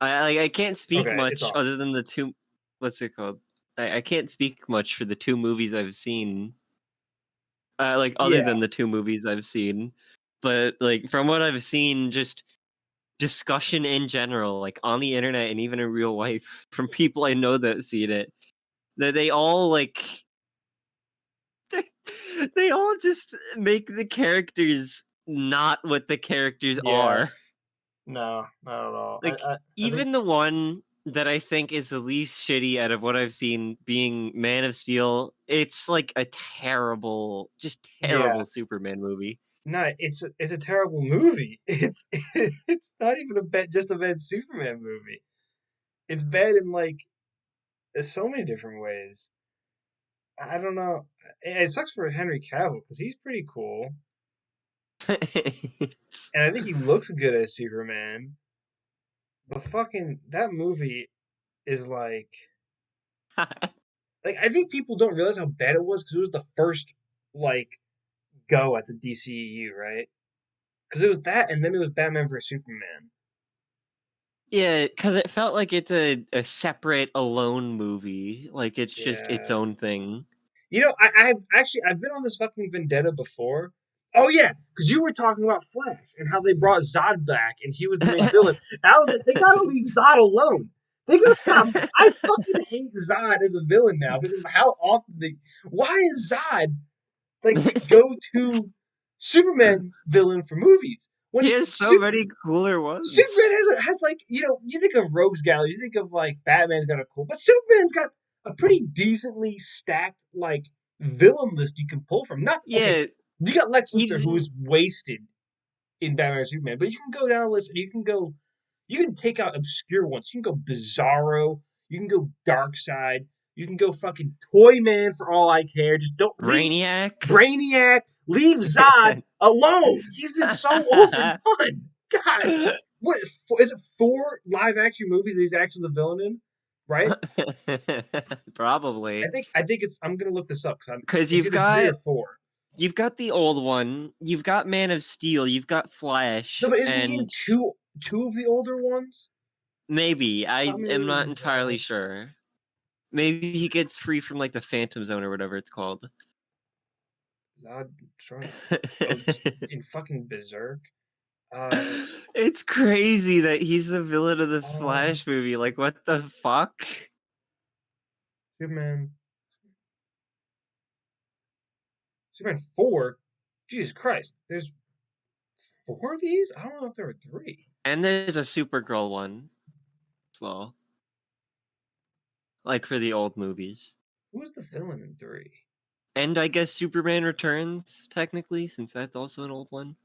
I can't speak Okay, it's much awesome. other than the two. What's it called? I can't speak much for the two movies I've seen. Like other Yeah, than the two movies I've seen, but like from what I've seen, just discussion in general, like on the internet and even in real life, from people I know that seen it, that they all like they all just make the characters not what the characters yeah. are. No, not at all. Like I think even the one that I think is the least shitty out of what I've seen, being Man of Steel, it's like a terrible, just yeah. terrible Superman movie. No, it's a terrible movie. It's not even just a bad Superman movie. It's bad in like so many different ways. I don't know. It sucks for Henry Cavill because he's pretty cool, and I think he looks good as Superman. But fucking that movie is like I think people don't realize how bad it was because it was the first like go at the DCEU, right? Because it was that, and then it was Batman vs Superman. Yeah, because it felt like it's a separate, alone movie. Like it's just its Yeah. own thing. You know, I've been on this fucking vendetta before. Oh yeah, because you were talking about Flash and how they brought Zod back and he was the main villain. I was like, they gotta leave Zod alone. They gotta stop. I fucking hate Zod as a villain now because of how often they. Why is Zod like the go-to Superman villain for movies He when has so many cooler Superman ones. has like you think of Rogues Gallery, you think of like Batman's got a cool, but Superman's got a pretty decently stacked like villain list you can pull from. Not okay, Yeah, you got Lex Luthor who even is wasted in Batman and Superman, but you can go down a list and you can take out obscure ones. You can go Bizarro, you can go Darkseid, you can go fucking Toy Man for all I care. Just don't leave Brainiac. Brainiac, leave Zod alone. He's been so overdone. God, what is it? Four live action movies that he's actually the villain in, right? Probably. I think it's. I'm gonna look this up because Because it's either three or four. you've got the old one, you've got Man of Steel, you've got No, Flash, but isn't he in and two of the older ones? maybe I Thought maybe it am not was entirely sure. Maybe he gets free from like the Phantom Zone or whatever it's called. Zod trying to. Oh, in fucking Berserk. Uh, It's crazy that he's the villain of the uh, Flash movie. Like, what the fuck? Superman. Superman 4? Jesus Christ. There's four of these? I don't know if there were three. And there's a Supergirl one as well, like for the old movies. Who's the villain in three? And I guess Superman Returns, technically, since that's also an old one.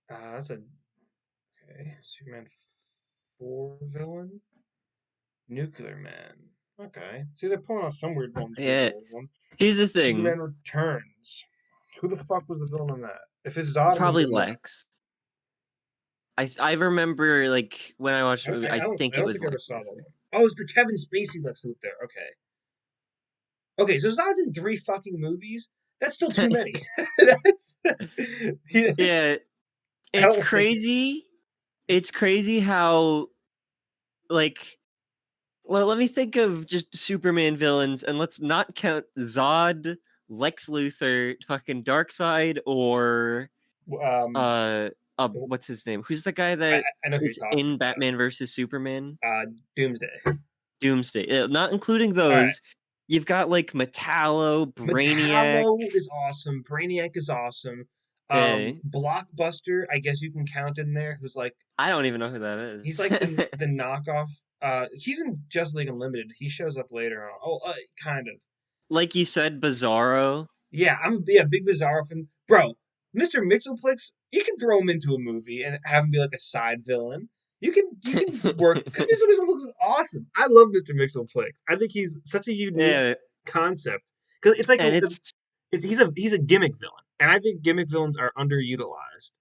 That's a. Okay. Superman 4 villain? Nuclear Man. Okay. See, they're pulling out some weird ones for the Yeah. old ones. Here's the thing. Superman Returns. Who the fuck was the villain on that? If it's Zod, I'm gonna Probably go nuts. Lex. I remember like when I watched the movie, I I think it don't was think I ever Lex saw that Luthor. one. Oh, it's the Kevin Spacey Lex Luthor. Okay. Okay, so Zod's in three fucking movies. That's still too many. That's Yeah, I it's don't think. crazy. It's crazy how like well, let me think of just Superman villains, and let's not count Zod, Lex Luthor, fucking Darkseid, or Um, uh, what's his name? Who's the guy I, that I know who you're is talking in Batman versus Superman? about. Doomsday. Doomsday. Not including All right. those. You've got like Metallo, Brainiac. Metallo is awesome. Brainiac is awesome. Uh, Blockbuster, I guess you can count in there. Who's like I don't even know who that he's is. like the knockoff. He's in Just League Unlimited. He shows up later on. Oh, kind of. Like you said, Bizarro. Yeah, I'm a big Bizarro fan. Bro, Mr. Mixoplex, you can throw him into a movie and have him be like a side villain. You can work because Mr. Mixoplex is awesome. I love Mr. Mixoplex. I think he's such a unique Yeah, concept because it's like and it's he's a gimmick villain, and I think gimmick villains are underutilized.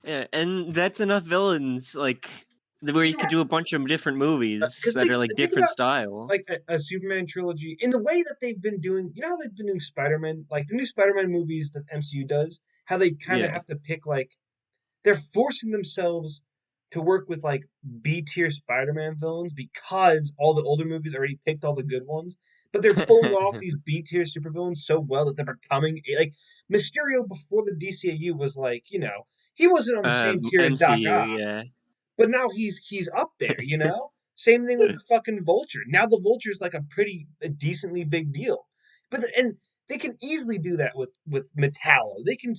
yeah, and that's enough villains like where you could do a bunch of different movies Because that are like think different about style. like a Superman trilogy in the way that they've been doing. You know how they've been doing Spider-Man, like the new Spider-Man movies that MCU does. How they kind of Yeah. have to pick like they're forcing themselves to work with like B tier Spider-Man villains because all the older movies already picked all the good ones, but they're pulling off these B tier supervillains so well that they're becoming like Mysterio before the DCAU was like, he wasn't on the same tier as Doc MCU, Ock, yeah. but now he's up there. Same thing with the fucking Vulture. Now the Vulture's like a decently big deal, and they can easily do that with Metallo. They can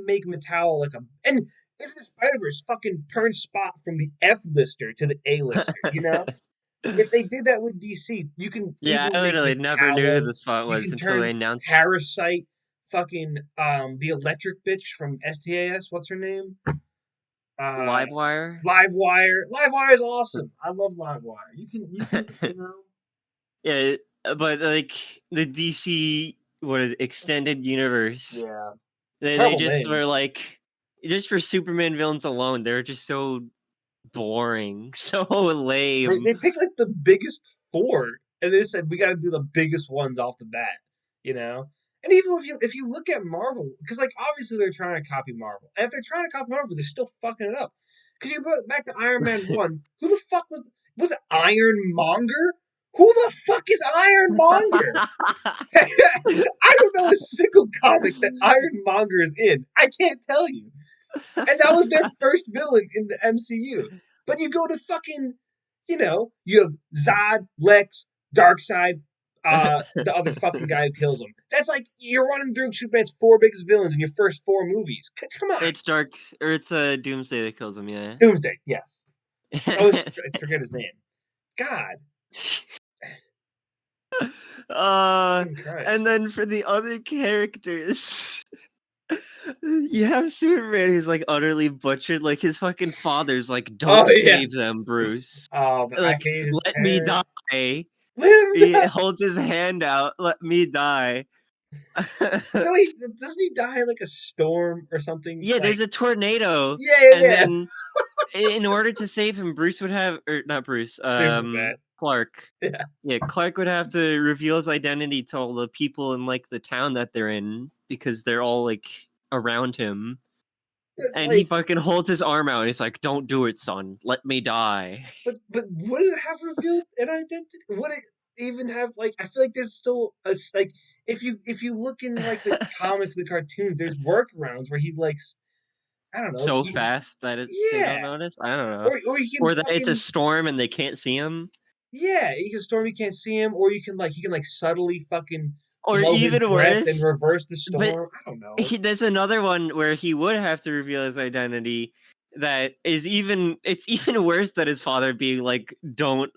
make Metallo like and if the Spider Verse fucking turns Spot from the F lister to the A lister. If they did that with DC, you can Yeah, easily I make literally never knew who Metallo. the Spot You was can until they turn announced Parasite, fucking the electric bitch from STAS. What's her name? Uh, Livewire. Livewire. Livewire is awesome. I love Livewire. You can. Yeah, but like the DC what is it, extended universe, Yeah. they Terrible just name. were like just for Superman villains alone, they're just so boring, so They, lame. they picked like the biggest four, and they said we got to do the biggest ones off the bat. You know. And even if you look at Marvel, because like obviously they're trying to copy Marvel, and if they're trying to copy Marvel, they're still fucking it up. Because you go back to Iron Man 1, who the fuck was it Ironmonger? Who the fuck is Ironmonger? I don't know a single comic that Ironmonger is in. I can't tell you. And that was their first villain in the MCU. But you go to fucking, you have Zod, Lex, Darkseid, the other fucking guy who kills him. That's like you're running through Superman's four biggest villains in your first four movies. Come on, It's Dark, or it's a Doomsday that kills him, yeah. Doomsday. Yes, I always forget his name. God, uh, fucking and Christ. then for the other characters, you have Superman who's like utterly butchered. Like his fucking father's like, Oh "Don't yeah. save them, Bruce. Oh, but I Like, hate his let me parents. die." He Linda. holds his hand out, "Let me die." No, he doesn't he die in like a storm or something? Yeah, Like there's a tornado, yeah, yeah, and yeah. then in order to save him, Bruce would have, or not Bruce, Superman. Clark. Yeah, Yeah, Clark would have to reveal his identity to all the people in like the town that they're in because they're all like around him. but And he like, fucking holds his arm out and he's like, "Don't do it, son. Let me die." but would it have revealed an identity? Would it even have like? I feel like there's still like if you look in like the comics, the cartoons, there's workarounds where he's like, I don't know, So fast that they don't yeah, notice. I don't know. or he can Or that it's a fucking storm and they can't see him. yeah, he can storm, you can't see him, or he can like subtly fucking Or blow his even breath and worse, reverse the but storm. I don't know. there's another one where he would have to reveal his identity that is it's even worse than his father being like, don't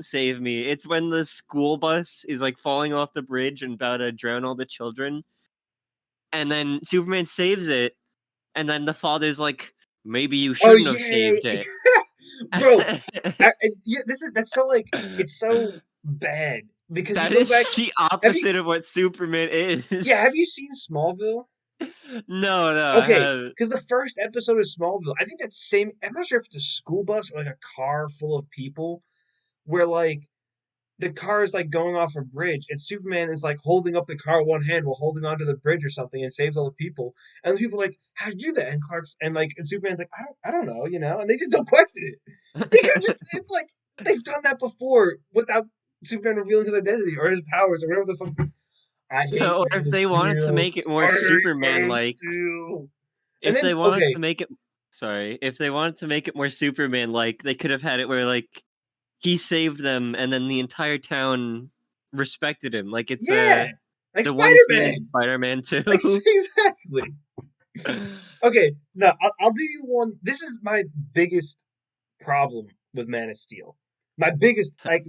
save me. It's when the school bus is like falling off the bridge and about to drown all the children, and then Superman saves it, and then the father's like, maybe you Oh shouldn't have yeah, saved it. bro. Yeah, that's so like it's so bad because you That go back. is the Have you? opposite of what Superman Yeah, have is. you seen Smallville? No, I Okay, haven't. because the first episode of Smallville, I think that's same. I'm not sure if it's a school bus or like a car full of people, where like the car is like going off a bridge, and Superman is like holding up the car with one hand while holding onto the bridge or something, and saves all the people. And the people are like, "How did you do that?" And and Superman's like, "I don't know," and they just don't question it. They could just, it's like they've done that before without Superman revealing his identity or his powers or whatever the fuck. I hate Or Man if of they wanted to Steel. make it more I hate Superman Man of like, Steel. And if then they wanted okay, to make it sorry, if they wanted to make it more Superman like, they could have had it where like he saved them and then the entire town respected him. Like it's yeah, like the one scene in Spider-Man, Spider-Man like 2. exactly. Okay, no, I'll do you one. This is my biggest problem with Man of Steel. My biggest, like,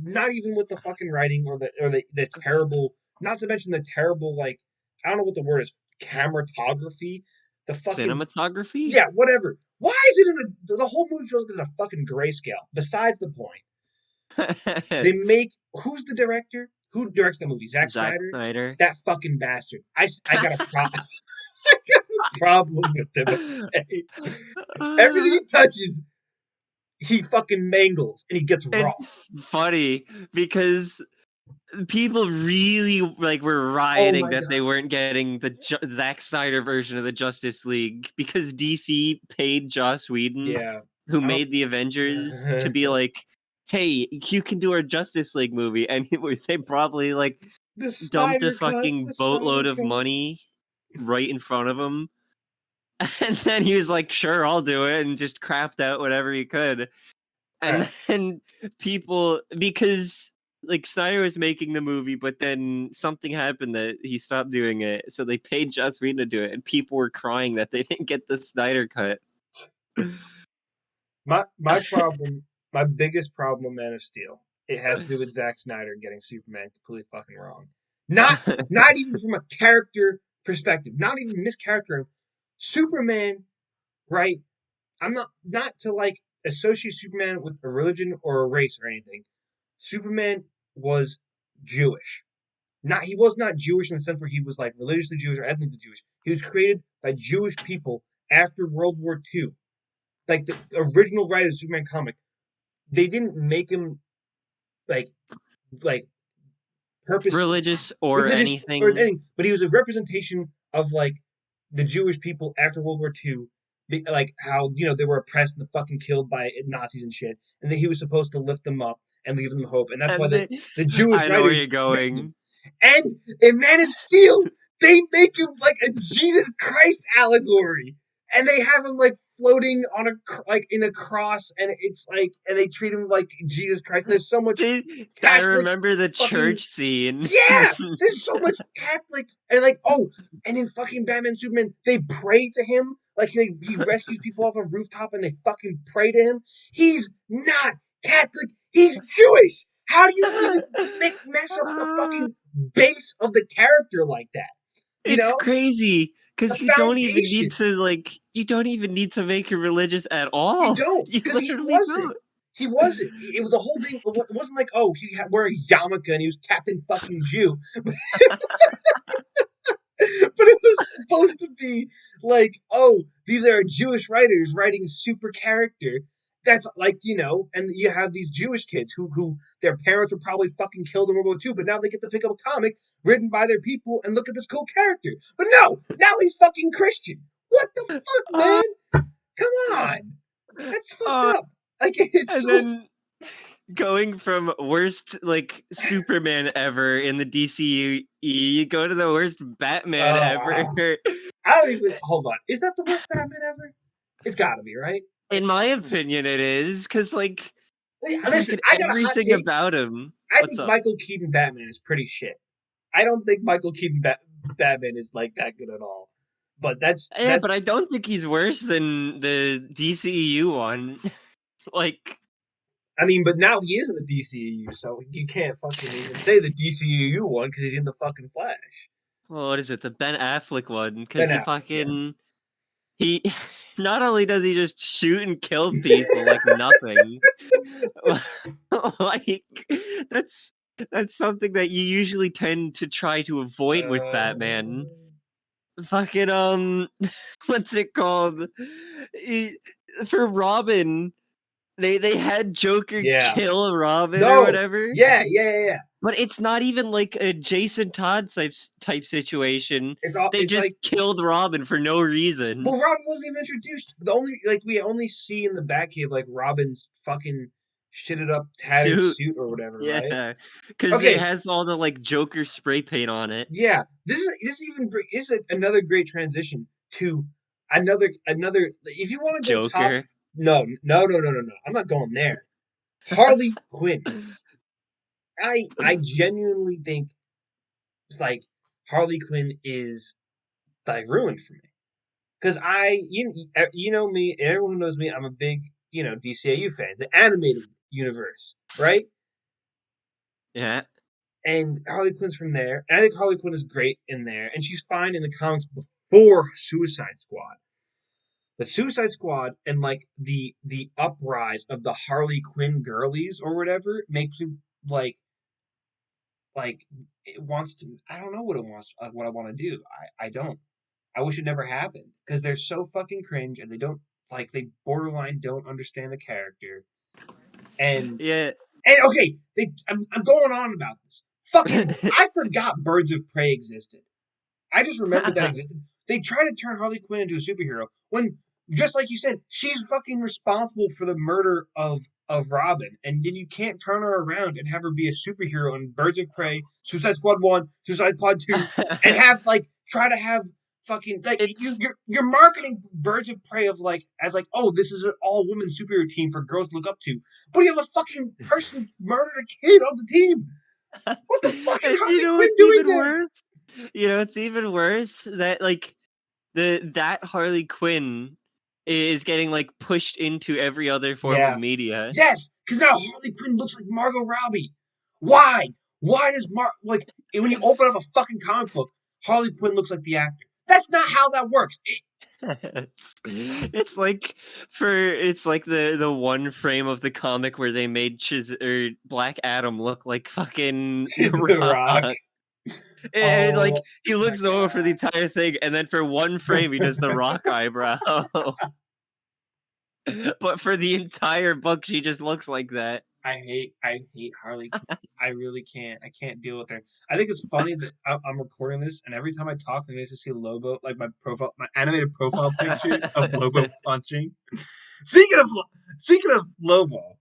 not even with the fucking writing or the terrible, not to mention the terrible, like, I don't know what the word is, cameratography. The fucking, Cinematography? yeah, whatever. Why is it in the whole movie feels like it's in a fucking grayscale? Besides the point, they make, who's the director? Who directs the movie? Zack Zack Snyder? Snyder. That fucking bastard. I got a I got a problem with him. Okay? Everything he touches, he fucking mangles and he gets raw. It's funny because people really like were Oh rioting my that they god. weren't getting the Zack Snyder version of the Justice League because DC paid Joss Whedon, Yeah. who I made the Avengers, to be don't. like, "Hey, you can do our Justice League movie," and they probably like The dumped a Snyder cut. fucking The Snyder boatload of cut. money right in front of him, and then he was like, "Sure, I'll do it," and just crapped out whatever he could. All And right. then people, because like Snyder was making the movie, but then something happened that he stopped doing it. So they paid Joss Whedon to do it, and people were crying that they didn't get the Snyder cut. My problem, my biggest problem with Man of Steel, it has to do with Zack Snyder getting Superman completely fucking wrong. Not not even from a character perspective, not even mischaracter. Superman, right? I'm not to like associate Superman with a religion or a race or anything. Superman was Jewish. Not he was not Jewish in the sense where he was like religiously Jewish or ethnically Jewish. He was created by Jewish people after World War II. Like the original writer of the Superman comic, they didn't make him like like purpose Religious or religious or anything. anything, but he was a representation of like the Jewish people after World War II, like how they were oppressed and fucking killed by Nazis and shit, and that he was supposed to lift them up and give them hope, and that's why And the Jewish I know where writers you're written him. going. And in Man of Steel, they make him like a Jesus Christ allegory, and they have him like floating on a like in a cross, and it's like, and they treat him like Jesus Christ. There's so much I Catholic remember the fucking church scene. yeah. There's so much Catholic and like and in fucking Batman Superman, they pray to him like he rescues people off a rooftop and they fucking pray to him. He's not Catholic. He's Jewish. How do you even mess up the fucking base of the character like that? You It's know, crazy the because foundation. you don't even need to make it religious at You all. don't, You because he literally wasn't. don't. He wasn't. It was the whole thing. It wasn't like, oh, he had wearing a yarmulke and he was Captain fucking Jew. But it was supposed to be like, oh, these are Jewish writers writing a super character. That's like, and you have these Jewish kids who their parents were probably fucking killed in World War II, but now they get to pick up a comic written by their people and look at this cool character. But no, now he's fucking Christian. What the fuck, Uh, man? Come on. That's fucked uh, up. Like, it's and so. then going from worst like Superman ever in the DCU, you go to the worst Batman ever. Uh, I don't even. Hold on. Is that the worst Batman ever? It's gotta be, right? In my opinion, it is because like Listen, fucking I got a hot everything take. about him. I What's think up? Michael Keaton Batman is pretty shit. I don't think Michael Keaton Batman is like that good at all. But that's Yeah, but I that's. don't think he's worse than the DCEU one. Like, I mean, but now he is in the DCEU, so you can't fucking even say the DCEU one because he's in the fucking Flash. well, what is it? The Ben Affleck one? Ben Because Affleck, yes. he not only does he just shoot and kill people like nothing, like that's that's something that you usually tend to try to avoid with Uh, Batman. Fucking what's it called? E- For Robin, they had Joker yeah. kill Robin or No. whatever. Yeah, yeah, yeah, yeah. But it's not even like a Jason Todd type situation. It's all. They It's just like, killed Robin for no reason. well, Robin wasn't even introduced. The only like we only see in the Batcave like Robin's fucking shitted up, tattered Suit, suit or whatever, right? yeah, because it Okay, has all the like Joker spray paint on it. yeah, this is another great transition to another. If you want to go top, Joker. no, no, no, no, no, no. I'm not going there. Harley Quinn. I genuinely think like Harley Quinn is like ruined for me because you know me, and everyone who knows me, I'm a big DCAU fan, the animated universe, right? Yeah, And Harley Quinn's from there. And I think Harley Quinn is great in there. And she's fine in the comics before Suicide Squad. But Suicide Squad and like the uprise of the Harley Quinn girlies or whatever makes me like like it wants to. I don't know what it wants. What I want to do. I don't. I wish it never happened because they're so fucking cringe and they don't they borderline don't understand the character. And yeah. okay, I'm going on about this. Fucking, I forgot Birds of Prey existed. I just remembered that existed. They try to turn Harley Quinn into a superhero when, just like you said, she's fucking responsible for the murder of Robin, and then you can't turn her around and have her be a superhero in Birds of Prey, Suicide Squad 1, Suicide Squad 2, and have like try to have fucking like it's you're marketing Birds of Prey of like as like, oh, this is an all woman superhero team for girls to look up to, but you have a fucking person who murdered a kid on the team. What the fuck is and you Harley know Quinn what's doing even there? worse? You know, it's even worse that like that Harley Quinn is getting like pushed into every other form of Yeah. media. Yes, because now Harley Quinn looks like Margot Robbie. Why? Why does like when you open up a fucking comic book, Harley Quinn looks like the actor? That's not how that works. It's like it's like the one frame of the comic where they made Black Adam look like fucking The Rock. Rock. And like Oh he my looks normal for the god. entire thing, and then for one frame he does the Rock eyebrow. But for the entire book, she just looks like that. I hate Harley Quinn. I really can't. I can't deal with her. I think it's funny that I'm recording this, and every time I talk, I get to see Lobo, like my animated profile picture of Lobo punching. Speaking of speaking of Lobo,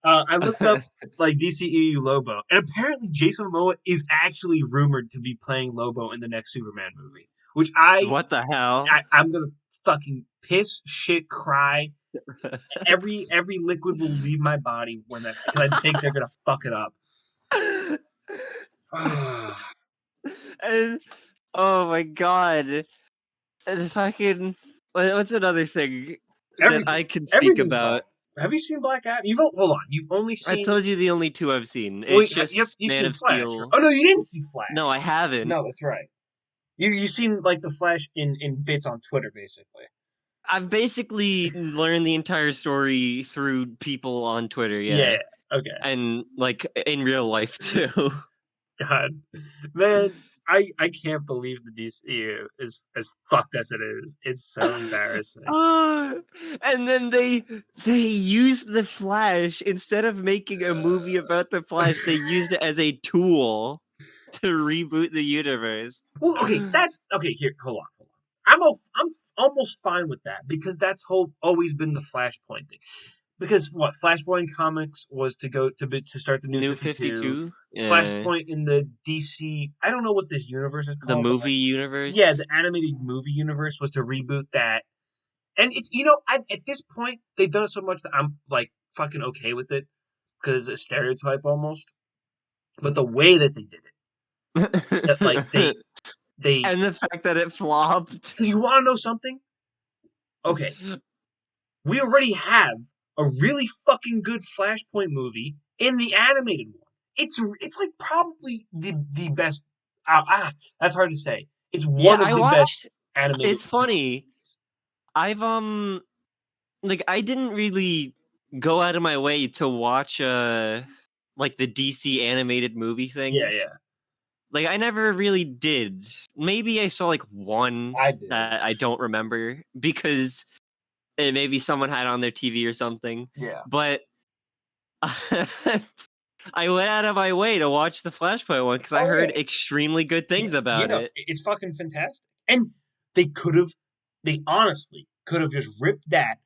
I looked up like DCEU Lobo, and apparently Jason Momoa is actually rumored to be playing Lobo in the next Superman movie, which What the hell? I'm gonna fucking piss, shit, cry. Every liquid will leave my body when that because I think they're gonna fuck it up. And oh my god. And fucking what's another thing that I Everything, can speak everything's about? wrong. Have you seen Black Adam? Hold on. You've only I seen told you the only two I've seen. It's wait. just You've Man seen of Flash. Steel. Oh no, you didn't see No, I Flash. haven't. No, that's right. You seen like the Flash in bits on Twitter, basically. I've basically learned the entire story through people on Twitter, Yeah. yeah. Okay. And like in real life too. God, man, I can't believe the DCU is as fucked as it is. It's so embarrassing. Ah, and then they used the Flash instead of making a movie about the Flash, they used it as a tool to reboot the universe. Well, okay, that's okay. Here, hold on. I'm almost fine with that because that's always been the Flashpoint thing. Because what Flashpoint comics was to go to start the New New 52. 52, Flashpoint in the DC. I don't know what this universe is the called, but movie like, yeah, universe. the animated movie universe was to reboot that. And it's at this point they've done it so much that I'm like fucking okay with it because it's a stereotype almost. But the way that they did it, that like they And the fact that it flopped. because you want to know something? Okay, we already have a really fucking good Flashpoint movie in the animated one. It's like probably the best. That's hard to say. It's Yeah, one of I the best watched. animated It's DC funny. movies. I've like I didn't really go out of my way to watch like the DC animated movie Yeah, things. yeah, Like I never really did. Maybe I saw like one I did. that I don't remember because maybe someone had it on their TV or something. Yeah. But I went out of my way to watch the Flashpoint one because I Oh heard yeah. extremely good things about it. It's fucking fantastic. And they could have, they honestly could have just ripped that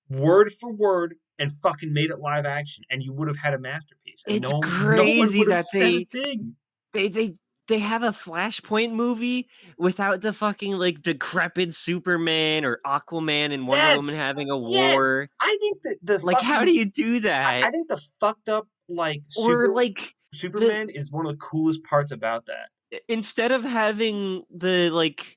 word for word and fucking made it live action, and you would have had a masterpiece, and It's no one crazy would have that said a thing. they they they have a Flashpoint movie without the fucking like decrepit Superman or Aquaman and Wonder Woman Yes, having a yes. war. I think that the Like, how do fucking, you do I that? think the fucked up like Or like the Superman is one of the coolest parts about that. instead of having the like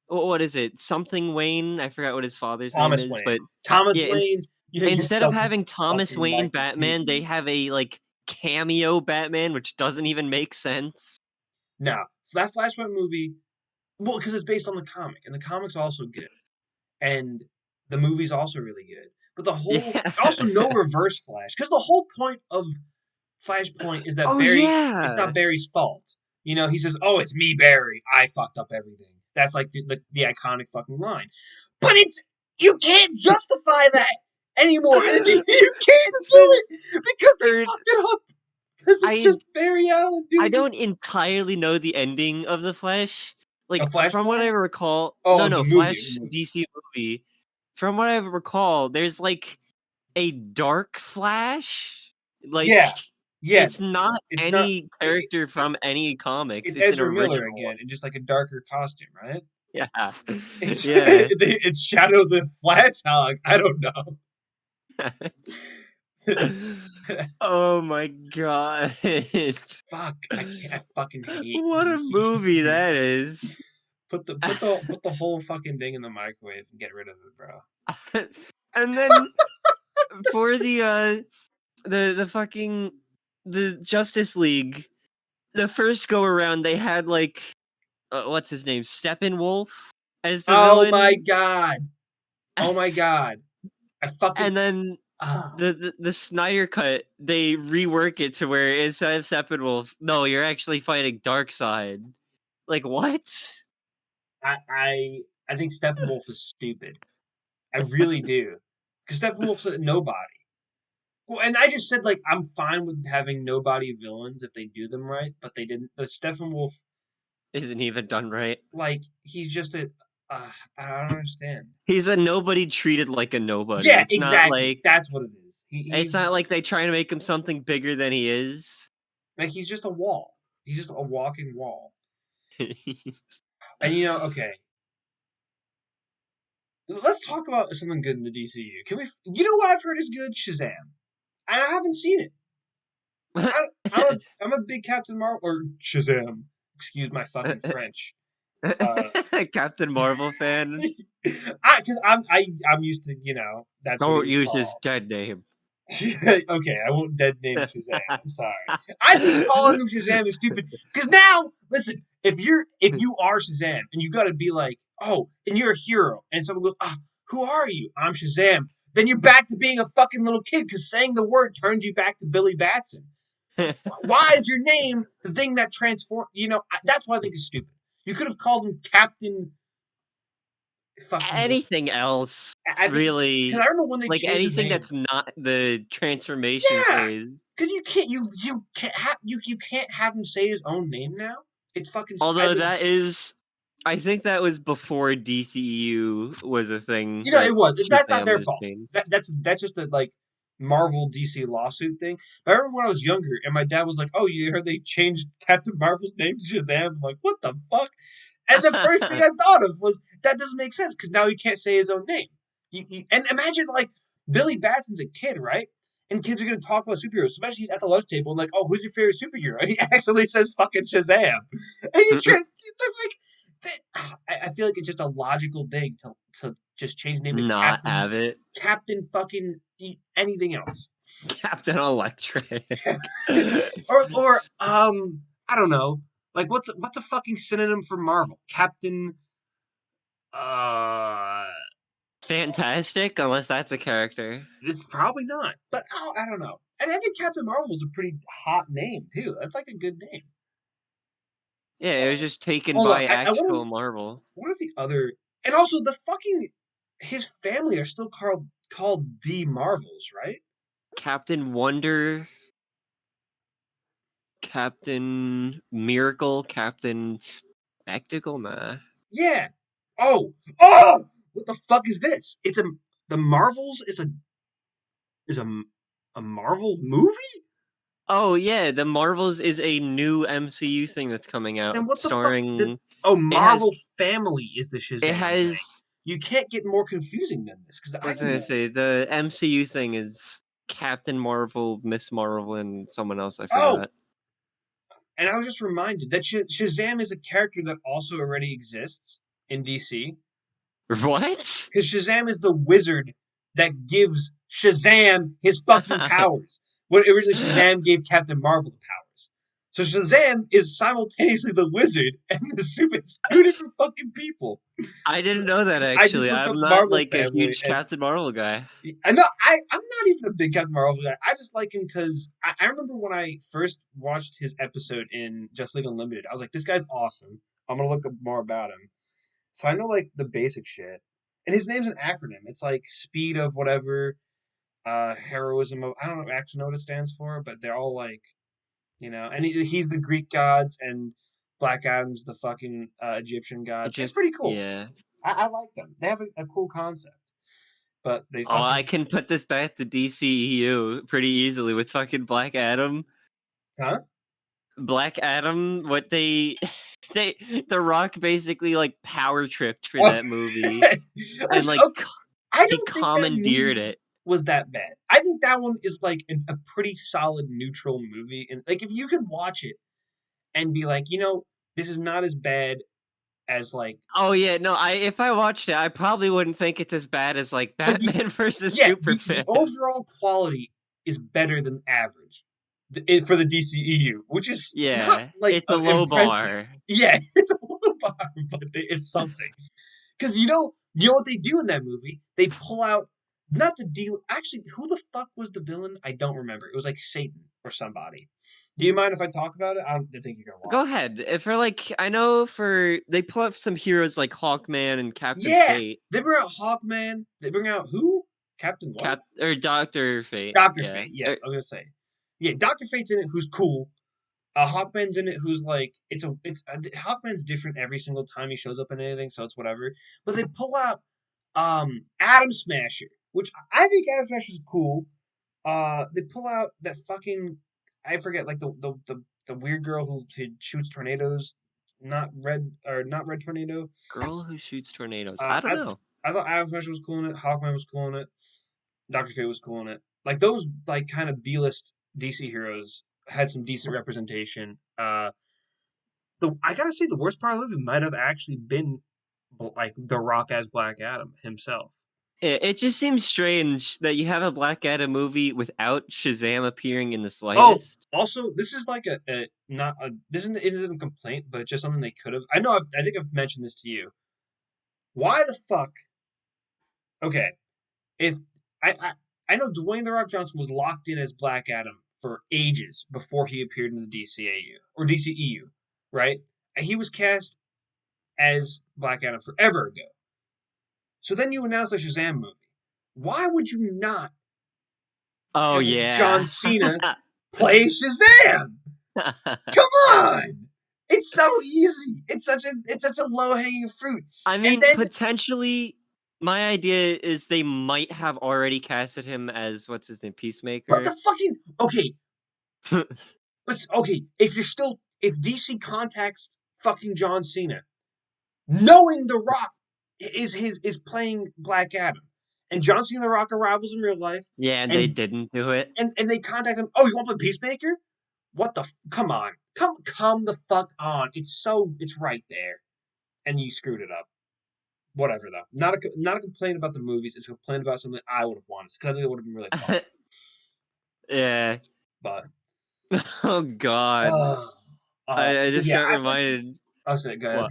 what is it? Something Wayne? I forgot what his father's name Thomas is, Wayne. but Thomas yeah, Wayne, you instead of yourself having Thomas fucking Wayne Michael Batman, they Keaton. have a like cameo Batman, which doesn't even make sense. No, that Flashpoint movie, well, because it's based on the comic, and the comic's also good, and the movie's also really good. But the whole, Yeah. also no Reverse Flash, because the whole point of Flashpoint is that Oh it's not yeah. Barry's fault. He says, "Oh, it's me, Barry. I fucked up everything." That's like the iconic fucking line. But you can't justify that anymore. You can't do This it because they or fucked it up. This is I just Barry Allen I doing don't entirely know the ending of The Flash. a Like, from what I Flashpoint. recall, Oh, no, the movie. The Flash movie. DC movie. From what I recall, there's like a dark Flash. Like, Yeah, yeah. it's not It's not. any character from any comics. It's It's an Ezra Miller original one. again, in just like a darker costume, right? Yeah. It's Yeah. it's Shadow the Flash Hog. I don't know. Oh my god. Fuck! I can't. I fucking hate What a movie DC. that is. Put the whole fucking thing in the microwave and get rid of it, bro. And then for the fucking the Justice League, the first go around they had like what's his name? Steppenwolf as the Oh my villain. god! Oh my god! I fucking And then ah. the Snyder cut, they rework it to where instead of Steppenwolf, no, you're actually fighting Darkseid. Like what? I think Steppenwolf is stupid. I really do. Because Steppenwolf's a nobody. Well, and I just said like I'm fine with having nobody villains if they do them right, but they didn't. The Steppenwolf, Isn't even done right. like he's just a. I don't understand. He's a nobody treated like a nobody. Yeah, exactly. That's what it is. It's He's not like they try to make him something bigger than he is. like he's just a wall. He's just a walking wall. And okay, let's talk about something good in the DCU. Can we? You know what I've heard is good? Shazam. And I haven't seen it. I'm a big Captain Marvel or Shazam. Excuse my fucking French. Uh, Captain Marvel fan. I'm used to that's what he Don't was use his called. dead name. Okay, I won't dead name Shazam. I'm sorry. I think calling him Shazam is stupid because now listen, if you are Shazam and you got to be like, oh, and you're a hero, and someone goes, ah, who are you? I'm Shazam. Then you're back to being a fucking little kid because saying the word turns you back to Billy Batson. Why is your name the thing that transforms? That's what I think is stupid. You could have called him Captain fucking. Anything else, I think it's because I really, remember when they like changed his anything name. that's not the transformation Yeah, phase. because you can't have him say his own name now. It's fucking. I Although think that is, I think that was before DCEU was a thing it that was. That's not Shazam their was fault. changed. That's just a like Marvel DC lawsuit thing. But I remember when I was younger and my dad was like, "Oh, you heard they changed Captain Marvel's name to Shazam?" I'm like, "What the fuck?" And the first thing I thought of was that doesn't make sense because now he can't say his own name. And imagine like Billy Batson's a kid, right? And kids are gonna talk about superheroes. So imagine he's at the lunch table and like, "Oh, who's your favorite superhero?" And he actually says fucking Shazam. And he's trying. That's like. I feel like it's just a logical thing to just change the name to Not Captain have it. Captain fucking anything else. Captain Electric. or I don't know. Like what's a fucking synonym for Marvel? Captain uh Fantastic, unless that's a character. it's probably not. But I don't know. And I think Captain Marvel is a pretty hot name too. That's like a good name. Yeah, it was just taken Hold on. by I want actual to Marvel. what are the other and also the fucking his family are still called the Marvels, right? Captain Wonder, Captain Miracle, Captain Spectacle, nah. Yeah. Oh, what the fuck is this? The Marvels is a Marvel movie? Oh yeah, the Marvels is a new MCU thing that's coming out, Then what the fuck did starring. Oh, It has. Marvel Family is the It Shazam thing. has. You can't get more confusing than this because What was I gonna say? The MCU thing is Captain Marvel, Miss Marvel, and someone else. I Oh, forgot. and I was just reminded that Shazam is a character that also already exists in DC. What? Because Shazam is the wizard that gives Shazam his fucking powers. When originally Shazam gave Captain Marvel the powers. So Shazam is simultaneously the wizard and the super. It's two different fucking people. I didn't know that I just actually. looked up I'm not Marvel like a Family, huge and Captain Marvel guy. I know I'm not even a big Captain Marvel guy. I just like him because I remember when I first watched his episode in Just League Unlimited. I was like, this guy's awesome. I'm gonna look up more about him. So I know like the basic shit. And his name's an acronym. It's like speed of whatever, heroism of I don't actually know what it stands for, but they're all like and he's the Greek gods, and Black Adam's the fucking Egyptian gods. It's pretty cool. Yeah. I like them. They have a cool concept, but they Oh, I fucking can put this back to DCEU pretty easily with fucking Black Adam. huh? Black Adam, what they they The Rock basically like power tripped for Oh, that movie and like okay. I he don't think that commandeered movie it. was that bad. I think that one is like a pretty solid neutral movie, and like if you could watch it and be like, this is not as bad as like Oh yeah, no, I if I watched it, I probably wouldn't think it's as bad as like but the Batman versus yeah the Superman. overall quality is better than average for the DCEU, which is not Yeah, like it's a low impressive. bar. Yeah, it's a low bar, but it's something. Because what they do in that movie? They pull out not the deal. Actually, who the fuck was the villain? I don't remember. It was like Satan or somebody. Do you mind if I talk about it? I don't think you're gonna Go watch it. ahead. If for like I know for they pull up some heroes like Hawkman and Captain Yeah, Fate. they bring out Hawkman. They bring out who? Captain what? Or Doctor Fate. Doctor Yeah. Fate. Yes, I was gonna say. Yeah, Doctor Fate's in it. Who's cool. Hawkman's in it. Who's like Hawkman's different every single time he shows up in anything, so it's whatever. But they pull out Atom Smasher, which I think Atom Smasher's cool. They pull out that fucking I forget like the weird girl who shoots tornadoes, not red tornado. Girl who shoots tornadoes. Uh, I don't I know. I thought Atom Smasher was cool in it. Hawkman was cool in it. Doctor Fate was cool in it. Like those like kind of B-list DC heroes had some decent representation. I gotta say the worst part of the movie might have actually been like The Rock as Black Adam himself. It just seems strange that you have a Black Adam movie without Shazam appearing in the Oh, slightest. also, this is like a not a this isn't a complaint, but it's just something they could have. I know. I think I've mentioned this to you. Why the fuck? Okay, if I I, I know Dwayne the Rock Johnson was locked in as Black Adam for ages before he appeared in the DCAU or DCEU, right? And he was cast as Black Adam forever ago. So then you announce a Shazam movie. Why would you not Oh have John yeah. Cena play Shazam? Come on! It's so easy. It's such a low hanging fruit. I And mean, then, potentially my idea is they might have already casted him as what's his name, but Peacemaker. the fucking okay, but okay. If DC contacts fucking John Cena, knowing The Rock is playing Black Adam, and John Cena and The Rock are rivals in real life, Yeah, and they and didn't do it. and they contact him. Oh, you want to play Peacemaker? What the? Come on, come the fuck on. It's right there, and you screwed it up. Whatever though. Not a complaint about the movies. It's a complaint about something I would have wanted because I think it would have been really fun. Yeah. But Oh god. uh, I but just yeah, got I've mentioned. reminded Oh, sorry, go ahead.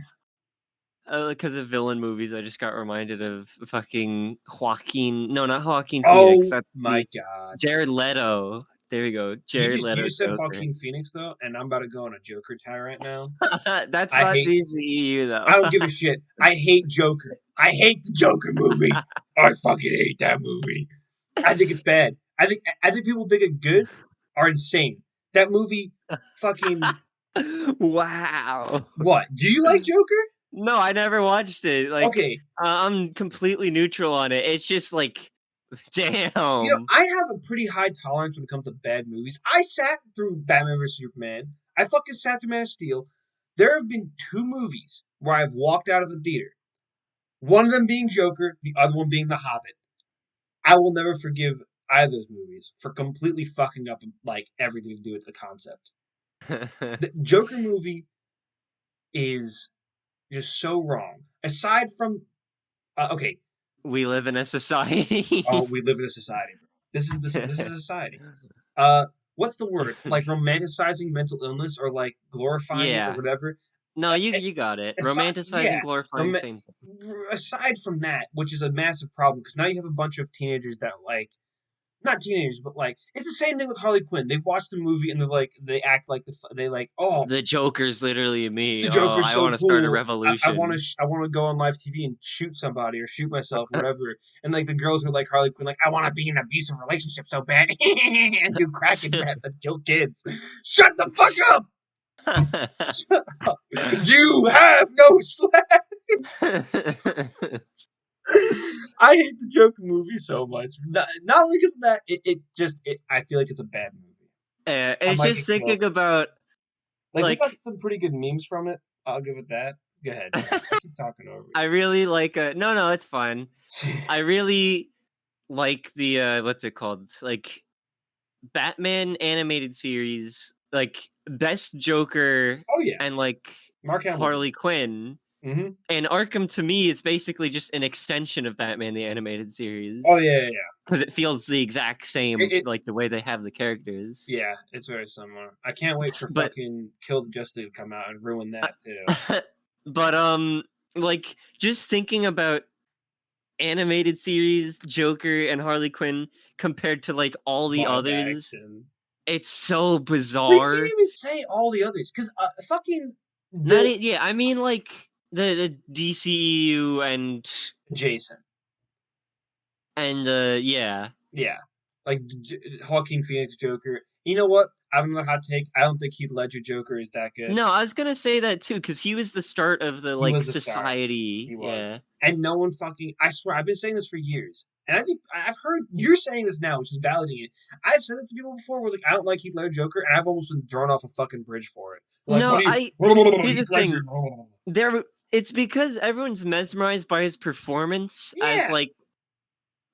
what? Because of villain movies, I just got reminded of fucking Joaquin. No, not Joaquin Phoenix. Oh That's my the god. Jared Leto. There we go. Jared You Leto just said Joker. Joaquin Phoenix though, and I'm about to go on a Joker tie right now. That's I not hate. DCEU I though. don't give a shit. I hate Joker. I hate the Joker movie. I fucking hate that movie. I think it's bad. I think people think it's good are insane. That movie, fucking Wow. what? Do you like Joker? No, I never watched it. Like, Okay, I'm completely neutral on it. It's just like, damn. I have a pretty high tolerance when it comes to bad movies. I sat through Batman vs Superman. I fucking sat through Man of Steel. There have been two movies where I've walked out of the theater. One of them being Joker, the other one being The Hobbit. I will never forgive either of those movies for completely fucking up like everything to do with the concept. The Joker movie is just so wrong. Aside from okay, We live in a oh, society. we live in a society, bro. This is a society. Uh, what's the word? Like romanticizing mental illness or like glorifying it or Yeah. whatever. No, you got it. Yeah. Romanticizing, glorifying, same thing. Aside from that, which is a massive problem, because now you have a bunch of teenagers that like not teenagers, but like it's the same thing with Harley Quinn. They watch the movie and they're like they act like they like, oh, The Joker's literally me. the Oh, Joker's I so want to start a cool. I want to revolution. I want to go on live TV and shoot somebody or shoot myself, whatever. And like the girls who are like Harley Quinn, like I want to be in an abusive relationship so bad and do crack and meth and kill kids. Shut the fuck up! Shut up! You have no swag. I hate the Joker movie so much. Not only because of that, it just I feel like it's a bad movie. I It's might just get killed. thinking about Like they got like some pretty good memes from it. I'll give it that. Go ahead. I keep talking over I really like no, it's fine. you. I really like the what's it called? Like Batman animated series, like best Joker Oh yeah, and like Mark Hamill's Harley great. Quinn. Mm-hmm. And Arkham to me is basically just an extension of Batman the animated Oh series yeah, yeah, yeah. because it feels the exact same, It like the way they have the characters. yeah, it's very similar. I can't wait for But fucking Kill the Justice League to come out and ruin that too. but like just thinking about animated series Joker and Harley Quinn compared to like all the Live others, action. it's so Well, you can't bizarre. even say all the others because fucking Not the it, yeah, I mean like the DCEU Jason. and yeah. Yeah, like Joaquin Phoenix Joker. You know what? I have another hot take. I don't think Heath Ledger Joker is that good. No, I was gonna say that too because he was the start of the He like was the star. society. He was. Yeah. And no one fucking. I swear, I've been saying this for years. And I think I've heard you're saying this now, which is validating it. I've said it to people before where like, I don't like Heath Ledger Joker, and I've almost been thrown off a fucking bridge for it. Like, what No, do you. I here's the Heath Ledger. thing. There it's because everyone's mesmerized by his performance as Yeah, like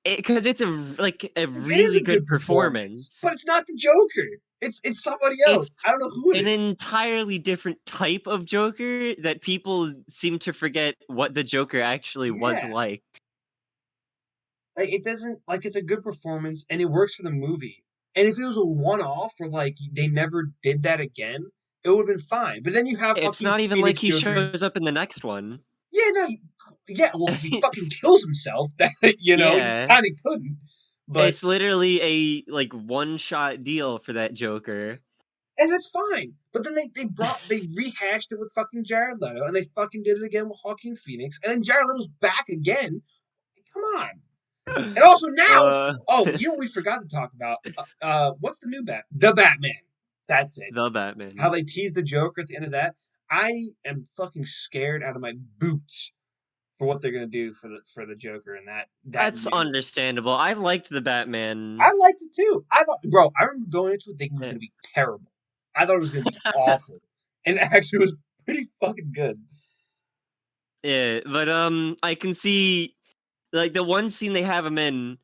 because it's a it is really a good good performance, performance. but it's not the Joker. It's somebody else. It's I don't know who it an is. entirely different type of Joker that people seem to forget what the Joker actually was Yeah. like. Like it doesn't like it's a good performance and it works for the movie. And if it was a one off where like they never did that again, it would have been fine. But then you have It's fucking not even like Phoenix he Joker. shows up in the next one. Yeah, no, yeah, well, because he fucking kills himself. That you Yeah. kind of couldn't, but It's literally a like one-shot deal for that Joker. and that's fine. But then they rehashed it with fucking Jared Leto, and they fucking did it again with Joaquin Phoenix, and then Jared Leto's back again. Come on. And also now, uh, oh, you know what we forgot to talk about? What's the new The Batman. That's it. the How Batman. they tease the Joker at the end of that. I am fucking scared out of my boots for what they're gonna do for the Joker and that That's new. understandable. I liked the I Batman. liked it too. I thought, bro, I remember going into it thinking it was Yeah, gonna be terrible. I thought it was gonna be awful, and it actually was pretty fucking good. yeah, but I can see like the one scene they have him in.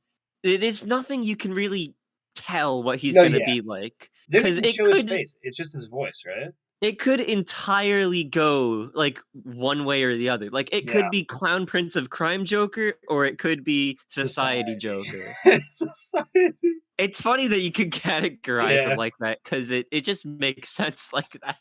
There's nothing you can really tell what he's No, gonna yeah, be like they don't because even show his face. It's just his voice, right? it could entirely go like one way or the other. Like it Yeah, could be Clown Prince of Crime Joker or it could be Society society, Joker. society. It's funny that you could categorize him Yeah. like that because it just makes sense like that.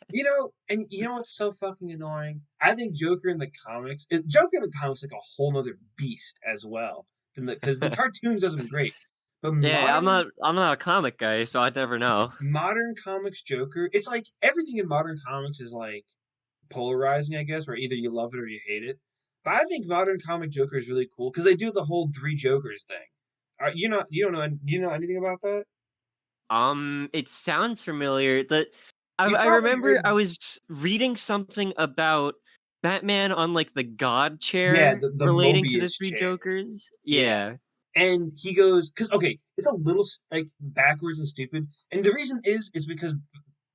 And you know what's so fucking annoying? I think Joker in the comics, Joker in the comics like a whole nother beast as well. Because the cartoons does him great, but Yeah, I'm not a comic guy, so I'd never know. modern comics Joker, it's like everything in modern comics is like polarizing, I guess, where either you love it or you hate it. But I think modern comic Joker is really cool because they do the whole three Jokers thing. You don't know you know anything about that? It sounds familiar. That I, You've I probably remember heard. I was reading something about Batman on like the God Yeah, chair the relating to the Mobius three chair. Jokers. Yeah. Yeah. And he goes, because okay, it's a little like backwards and stupid, and the reason is because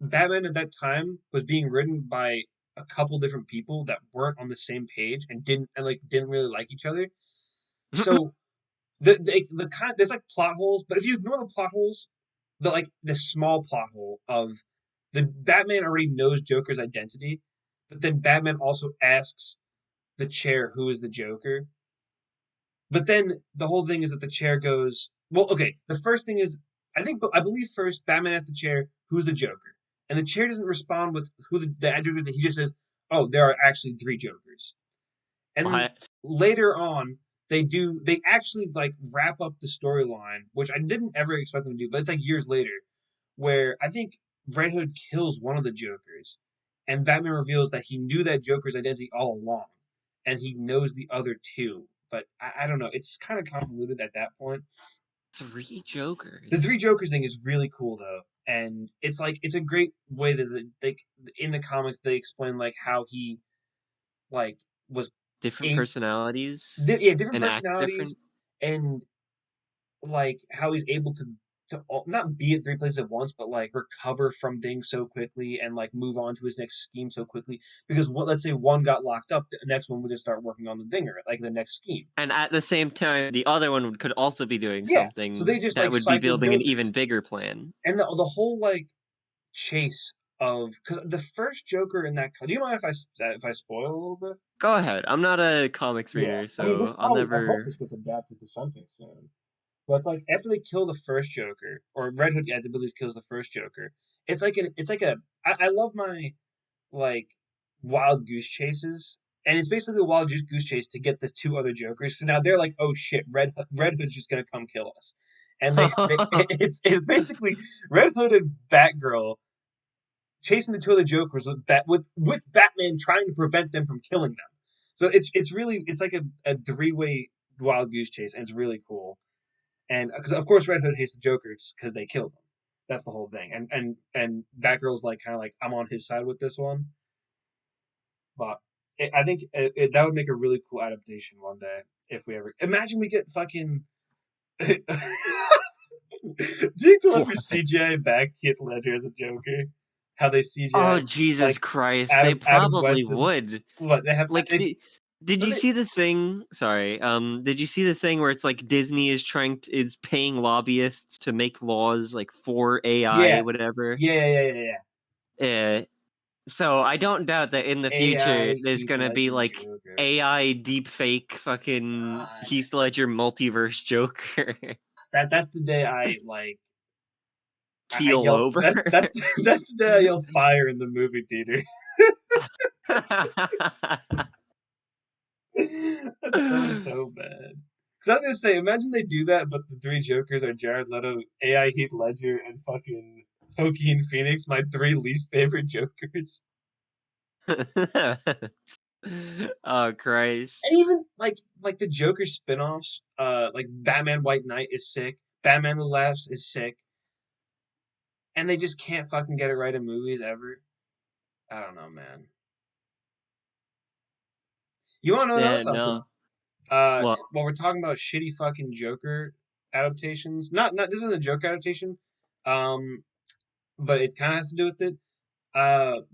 Batman at that time was being written by a couple different people that weren't on the same page and didn't really like each other. So the kind there's like plot holes, but if you ignore the plot holes, the small plot hole of the Batman already knows Joker's identity, but then Batman also asks the chair who is the Joker, but then the whole thing is that the chair goes, well, okay. The first thing is, I believe first Batman asks the chair, "Who's the Joker?" And the chair doesn't respond with who the Joker is. He just says, "Oh, there are actually three Jokers." And then What? later on, they actually like wrap up the storyline, which I didn't ever expect them to do, but it's like years later, where I think Red Hood kills one of the Jokers, and Batman reveals that he knew that Joker's identity all along, and he knows the other two. But I don't know, it's kind of convoluted at that point. Three The Jokers. three Jokers thing is really cool though, and it's like it's a great way that they in the comics they explain like how he like was Different a personalities yeah, different and act personalities, different. and like how he's able to not be at three places at once, but like recover from things so quickly and like move on to his next scheme so quickly. Because what, let's say one got locked up, the next one would just start working on the dinger, like the next scheme. And at the same time, the other one could also be doing Yeah, so they something just that like would be cycle building an Jokers, even bigger plan. and the whole like chase of because the first Joker in that. Do you mind if I spoil a little bit? Go ahead. I'm not a comics Yeah, reader, I mean this so I'll probably I hope never. this gets adapted to something soon. But it's like after they kill the first Joker, or Red Hood, I believe kills the first Joker. It's like a. I love my like wild goose chases, and it's basically a wild goose chase to get the two other Jokers. Because now they're like, oh shit, Red Hood's just gonna come kill us, and they it's basically Red Hood and Batgirl chasing the two other Jokers with Batman trying to prevent them from killing them. So it's really it's like a three-way wild goose chase, and it's really cool. And because of course Red Hood hates the Jokers because they killed him. That's the whole thing. And Batgirl's like kind of like I'm on his side with this one. But I think that would make a really cool adaptation one day if we ever imagine we get fucking. Do you go ever What? CGI back Heath Ledger as a Joker? How they Oh CGI Jesus like Christ! They Adam probably West is would. what they have. Like, did Don't you they, see the thing? Sorry. Did you see the thing where it's like Disney is paying lobbyists to make laws like for AI, yeah, whatever. yeah. Uh, so I don't doubt that in the future AI there's Heath gonna be Ledger like Joker. AI deepfake fucking God, Heath Ledger multiverse Joker that's the day I like. I keel yell. over. That's that's the day I yell fire in the movie theater. That sounds so bad. Because I was gonna say, imagine they do that, but the three Jokers are Jared Leto, AI Heath Ledger, and fucking Joaquin Phoenix, my three least favorite Jokers. Oh Christ. And even like the Joker spin-offs, like Batman White Knight is sick, Batman Who Laughs is sick, and they just can't fucking get it right in movies ever. I don't know, man. You wanna know Yeah, something? no. Well, While we're talking about shitty fucking Joker adaptations, not this isn't a Joker adaptation, um, but it kind of has to do with it.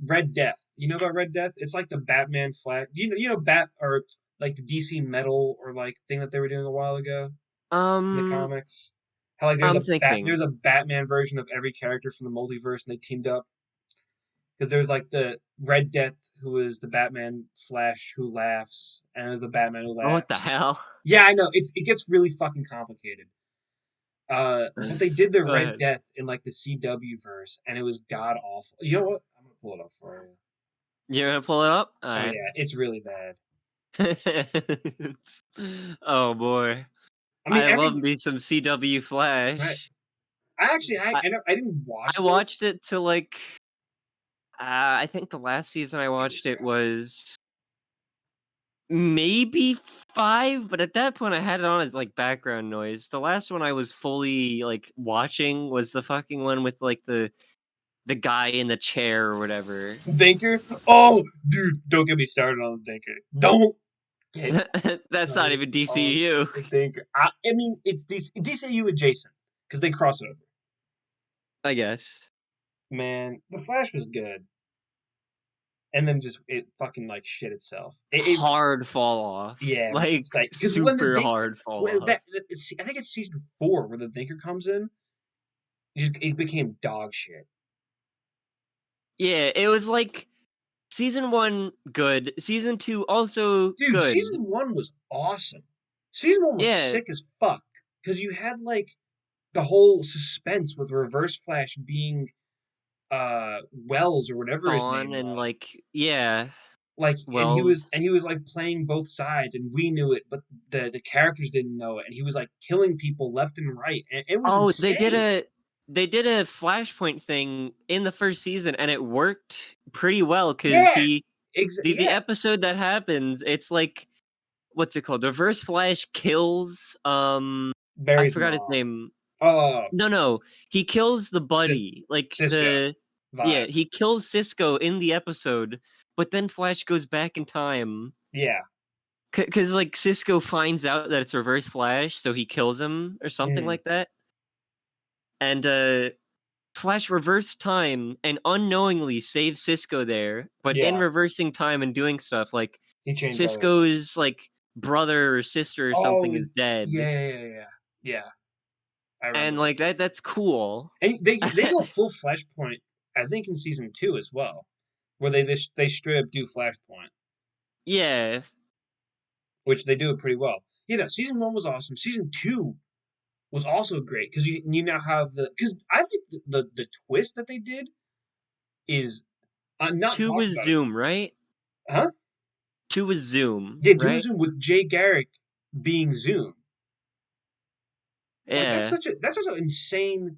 Red Death. You know about Red Death? It's like the Batman flag. You know Bat or like the DC metal or like thing that they were doing a while ago in the um comics. How like I'm thinking. there's a Batman version of every character from the multiverse and they teamed up because there's like the Red Death who is the Batman Flash who laughs and there's the Batman who Oh, what the laughs. hell? Yeah, I know. It gets really fucking complicated. But they did the Go Red ahead. Death in like the CW verse, and it was god awful. You know what? I'm gonna pull it up for you. You're gonna pull it up? Oh Alright. yeah, it's really bad. Oh boy. I mean, I every love me some CW right. Flash. I actually I I didn't watch I watched this. it to like I think the last season I watched Jesus it Christ. was maybe 5, but at that point I had it on as like background noise. The last one I was fully like watching was the fucking one with like the guy in the chair or whatever. Thinker? Oh, dude, don't get me started on the Thinker. Don't get That's not started even on DCU. the Thinker. I mean, it's DCU adjacent because they cross over. I guess. Man, the Flash was good, and then just it fucking like shit itself. It Hard fall off. yeah, Like like because when the super think hard fall well off. I think it's season 4 where the Thinker comes in. It became dog shit. Yeah, it was like season 1 good, season 2 also Dude, good. season 1 was awesome. Season 1 was Yeah, sick as fuck because you had like the whole suspense with Reverse Flash being Wells or whatever his name Dawn and was. like yeah. Like, Wells. and he was like playing both sides, and we knew it, but the characters didn't know it, and he was like killing people left and right, and it was Oh, insane. they did a Flashpoint thing in the first season, and it worked pretty well because Yeah, the yeah, episode that happens, it's like what's it called? Reverse Flash kills I Barry's forgot his mom. name. Oh, No, he kills the Cis- buddy. Like Cisco yeah, vibe. he kills Cisco in the episode, but then Flash goes back in time Yeah. because like Cisco finds out that it's Reverse Flash, so he kills him or something Mm, like that. And Flash reversed time and unknowingly saved Cisco there, but in yeah. reversing time and doing stuff, like He changed everything. Cisco's like brother or sister or something Oh, is dead. yeah. Yeah, I remember And that. like that's cool. And they go full Flashpoint, I think, in season 2 as well, where they straight up do Flashpoint, Yeah, which they do it pretty well. You know, season 1 was awesome. Season 2 was also great because you now have because I think the twist that they did is not 2 talked was about Zoom, right? enough. Huh? 2 was Zoom, Yeah, right? Zoom with Jay Garrick being Zoom. Like Yeah. that's such an insane.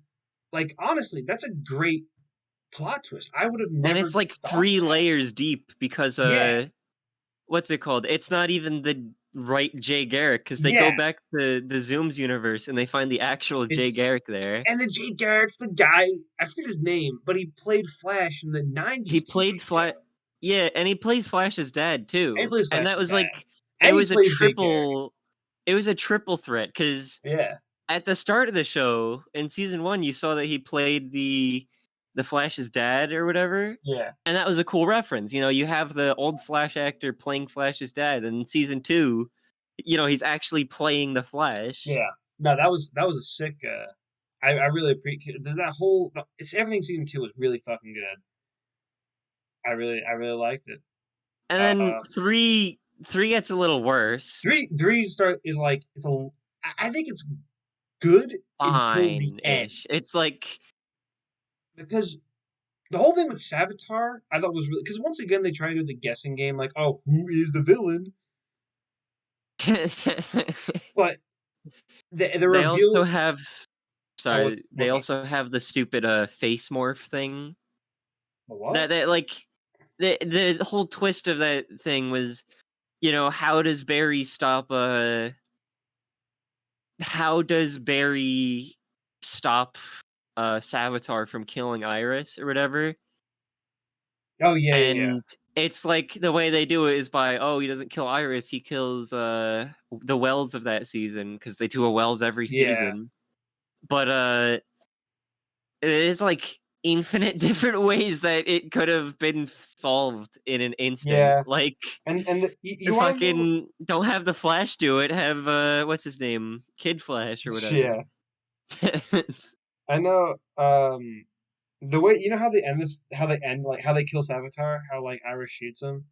Like honestly, that's a great plot twist. I would have And never it's like thought 3 that. layers deep because Yeah, what's it called? It's not even the right Jay Garrick because they go yeah. back to the Zoom's universe and they find the actual Jay It's Garrick there. and then Jay Garrick's the guy. I forget his name, but he played Flash in the He '90s played TV Flash. show. Yeah, and he plays Flash's dad And he too. plays And that Flash's was dad, like it and he was a plays Jay Garrick. triple it was a triple threat because Yeah, at the start of the show in season 1 you saw that he played the Flash's dad or whatever. yeah, And that was a cool reference. You know, you have the old Flash actor playing Flash's dad, and in season 2, he's actually playing the Flash. yeah. No, that was a sick. I really appreciate that whole. It's everything season 2 was really fucking good. I really liked it. And then Uh, 3 gets a little worse. three start is like it's a. I think it's good until the end Fine-ish. It's like because the whole thing with Savitar I thought was really because once again they try to do the guessing game like oh who is the villain, but the they also reveal. have Oh, sorry, they what's up? also have the stupid face morph thing. The what? That like the whole twist of that thing was, how does Barry stop how does Barry stop Savitar from killing Iris or whatever? Oh yeah. And it's like the way they do it is by he doesn't kill Iris, he kills the Wells of that season because they do a Wells every Yeah, season. But it's like infinite different ways that it could have been solved in an instant. yeah. Like And you want to know? fucking don't have the Flash do it, have what's his name? Kid Flash or whatever. Yeah, I know. The way you know how they end this, how they end like how they kill Savitar, how like Iris shoots him.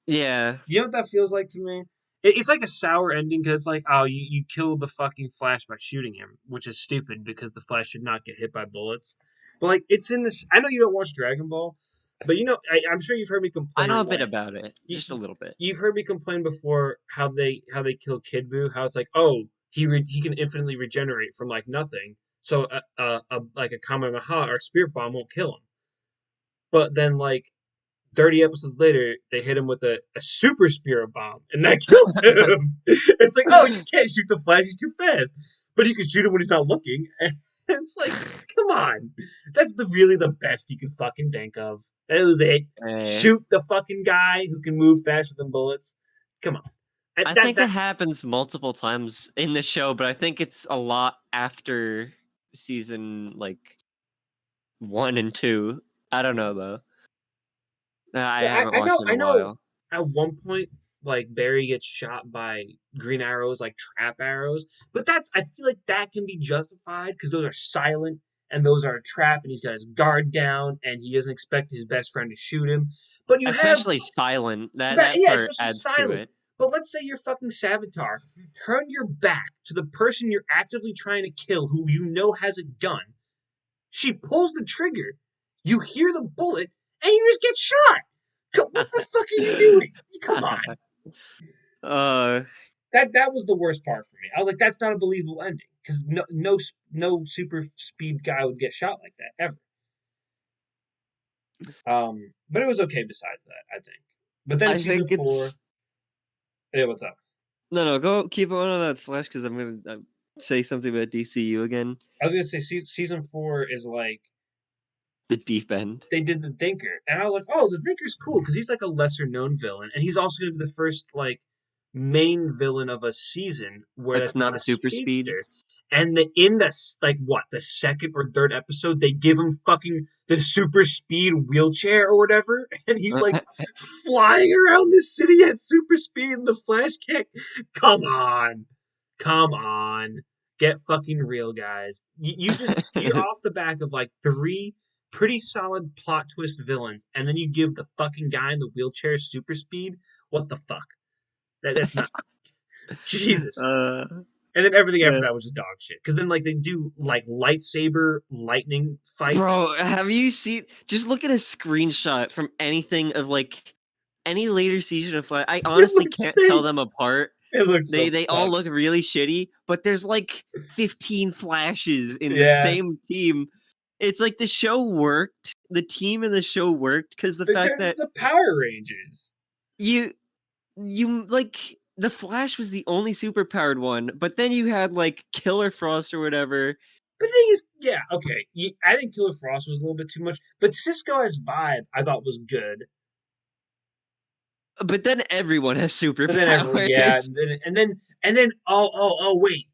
Yeah. You know what that feels like to me? It's like a sour ending because it's like, oh, you killed the fucking Flash by shooting him, which is stupid because the Flash should not get hit by bullets. But like, it's in this. I know you don't watch Dragon Ball, but you know, I'm sure you've heard me I know complain. a bit Like, about it. Just a little bit. you've heard me complain before how they kill Kid Buu. How it's like, oh, he can infinitely regenerate from like nothing. So like a Kamehameha or Spirit Bomb won't kill him. But then like 30 episodes later, they hit him with a super spirit bomb, and that kills him. It's like, oh, you can't shoot the Flash; he's too fast. But you can shoot him when he's not looking. And it's like, come on, that's really the best you can fucking think of. That was it. Eh. Shoot the fucking guy who can move faster than bullets. Come on. I That think it that happens multiple times in the show, but I think it's a lot after season like 1 and 2. I don't know though. I So haven't watched in I a know while. at one point like Barry gets shot by green arrows, like trap arrows, but that's I feel like that can be justified because those are silent and those are a trap, and he's got his guard down and he doesn't expect his best friend to shoot him. But you have Especially silent. That yeah, part especially adds to silent. it. But let's say you're fucking Savitar. You turn your back to the person you're actively trying to kill, who you know has a gun. She pulls the trigger. You hear the bullet, and you just get shot. What the fuck are you doing? Come on. uh, That was the worst part for me. I was like, that's not a believable ending because no super speed guy would get shot like that ever. But it was okay besides that, I think. But then I season think four, it's hey, what's up? no. Go keep on that Flash because I'm gonna say something about DCU again. I was gonna say season four is like The deep end. they did the Thinker, and I was like, oh, the Thinker's cool because he's like a lesser known villain, and he's also gonna be the first like main villain of a season where That's that's not a not super speed. speedster. And in this, like what, the second or third episode, they give him fucking the super speed wheelchair or whatever, and he's like flying around the city at super speed. And the Flash can't. Come on, come on, get fucking real, guys. You're off the back of like three pretty solid plot twist villains, and then you give the fucking guy in the wheelchair super speed. What the fuck? That's not Jesus. uh, And then everything after yeah. that was just dog shit. Because then like they do like lightsaber lightning fights. Bro, have you seen? Just look at a screenshot from anything of like any later season of Flash. I It honestly looks can't tell fake. them apart. It looks They so they all fucked. look really shitty, but there's like 15 Flashes in the Yeah. same team. It's like the show worked. The team in the show worked because the They fact turned into that the Power Rangers. you like the Flash was the only super powered one, but then you had like Killer Frost or whatever. The thing is, yeah, okay. I think Killer Frost was a little bit too much, but Cisco as vibe I thought was good. But then everyone has But then everyone, yeah, superpowers. and then oh wait,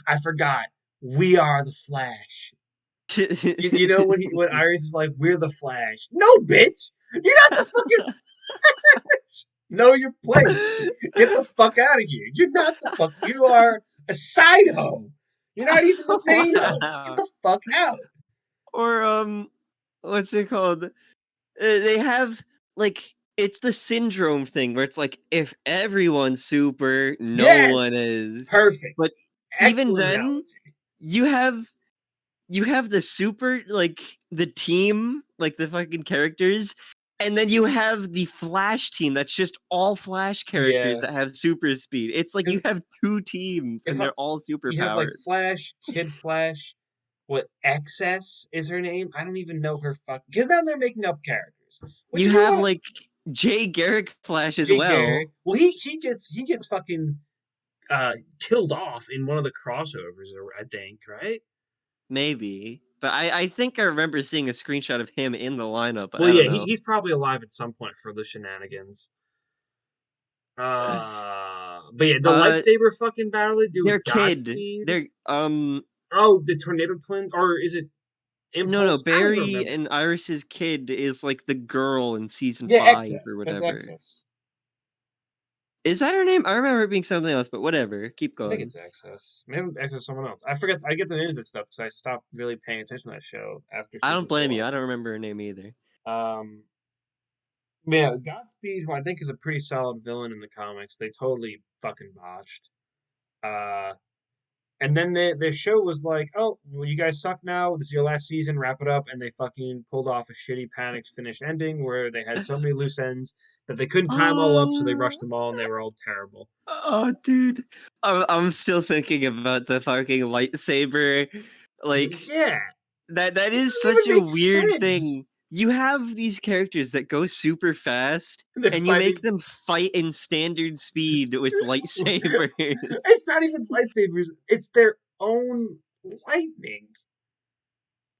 I forgot. We are the Flash. You know when Iris is like, "We're the Flash." No, bitch, you're not the fucking. Know your place. Get the fuck out of here. You're not the fuck. You are a side hoe. You're not even the main hoe. Get Wow. the fuck out. Or what's it called? They have like it's the syndrome thing where it's like if everyone's super, no one Yes. is. Perfect. But even Excellent then, analogy. you have the super like the team, like the fucking characters, and then you have the Flash team that's just all Flash characters Yeah. that have super speed. It's like you Because have two teams if and I, they're all super you have like powered. Flash, Kid Flash, what XS is her name? I don't even know her fuck. Because now they're making up characters. Which You if you have want like Jay Garrick Flash as Jay Garrick, well, well he gets fucking killed off in one of the crossovers, I think, right? maybe. But I think I remember seeing a screenshot of him in the lineup, but Well, I don't yeah, know. he's probably alive at some point for the shenanigans. But yeah, the Uh, lightsaber fucking battle they do their with kid, Godspeed. they're Oh, the Tornado Twins, or is it no, Impulse? I don't even Barry remember. and Iris's kid is like the girl in season Yeah, 5 or Excess. That's whatever. Excess. Is that her name? I remember it being something else, but whatever. Keep I think going. it's Excess. Maybe Excess is someone else. I forget. I get the names mixed up because I stopped really paying attention to that show after I don't season blame you. four. I don't remember her name either. Um, yeah, Godspeed, who I think is a pretty solid villain in the comics, they totally fucking botched. Uh, And then their show was like, "Oh, well, you guys suck now. This is your last season. Wrap it up." And they fucking pulled off a shitty, panicked finish ending where they had so many loose ends that they couldn't tie them all up, so they Oh, rushed them all, and they were all terrible. oh, dude. I'm still thinking about the fucking lightsaber. Like Yeah, that it is doesn't such even a make weird sense. thing. You have these characters that go super fast, And they're and you make fighting. them fight in standard speed with lightsabers. It's not even lightsabers; it's their own lightning.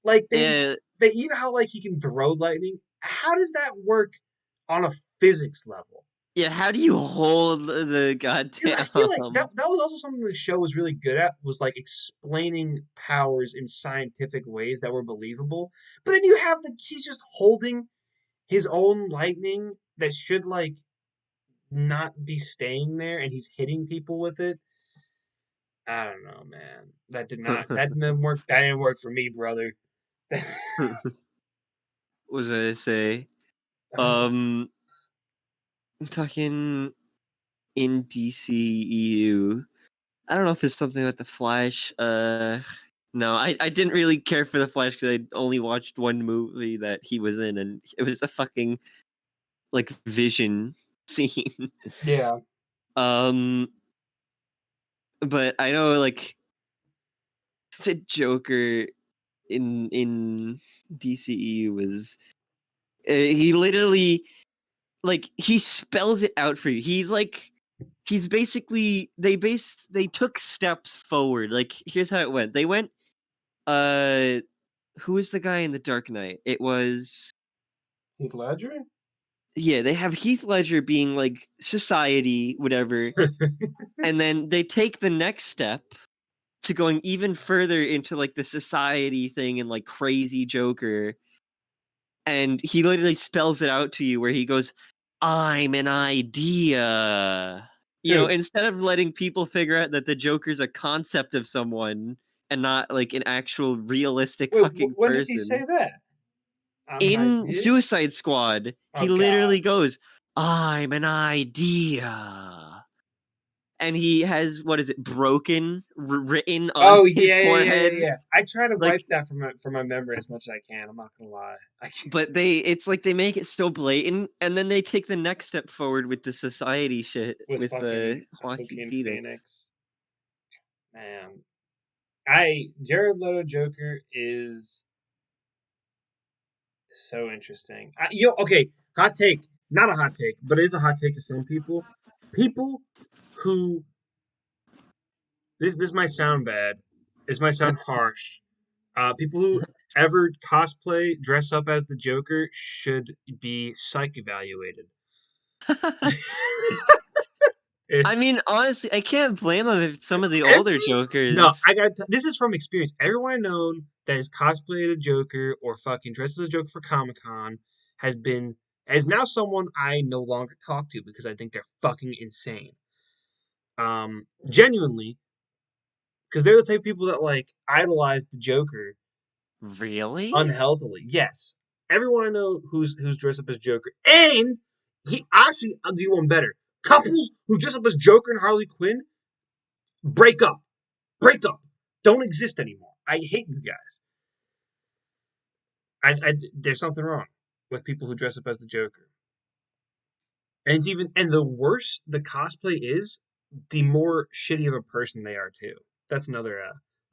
Like Yeah, you know how like he can throw lightning. How does that work on a physics level? yeah. How do you hold the Because I goddamn? feel like that was also something the show was really good at, was like explaining powers in scientific ways that were believable. But then you have he's just holding his own lightning that should like not be staying there, and he's hitting people with it. I don't know, man. That didn't work. That didn't work for me, brother. What was I gonna say? uh, Um, talking in DCEU. I don't know if it's something like the Flash. No, I didn't really care for the Flash because I only watched one movie that he was in, and it was a fucking like vision scene. Yeah. But I know like the Joker in DCE was he literally like he spells it out for you. He's basically they took steps forward. Like here's how it went. They went uh who was the guy in the Dark Knight? It was Heath Ledger? yeah, they have Heath Ledger being like society, whatever, and then they take the next step to going even further into like the society thing and like crazy Joker. And he literally spells it out to you where he goes, I'm an idea. You know, Dude, instead of letting people figure out that the Joker's a concept of someone and not like an actual realistic wait, fucking when does he say person. that? I'm an In idea? Suicide Squad, Oh, he God. literally goes, I'm an idea. And he has, what is it, broken, written on Oh, his yeah, yeah, yeah, yeah, forehead. yeah. I try to Like, wipe that from my memory as much as I can. I'm not gonna lie. I can't, but it's like they make it so blatant, and then they take the next step forward with the society shit with with fucking Joaquin Joaquin Phoenix. Phoenix. Man, Jared Leto Joker is so interesting. Okay, hot take. Not a hot take, but it is a hot take to some people. People who this might sound bad. This might sound harsh. People who ever cosplay, dress up as the Joker should be psych evaluated. Eh, I mean, honestly, I can't blame them if some of the older Every no, Jokers. this is from experience. Everyone I know that has cosplayed the Joker or fucking dressed as a Joker for Comic Con has been is now someone I no longer talk to because I think they're fucking insane. Genuinely, because they're the type of people that like idolize the Joker Really? unhealthily. Yes, everyone I know who's dressed up as Joker, and he actually I'll do one better. Couples who dress up as Joker and Harley Quinn break up, break up, don't exist anymore. I hate you guys. There's something wrong with people who dress up as the Joker, and it's even and the worse the cosplay is, the more shitty of a person they are too. That's another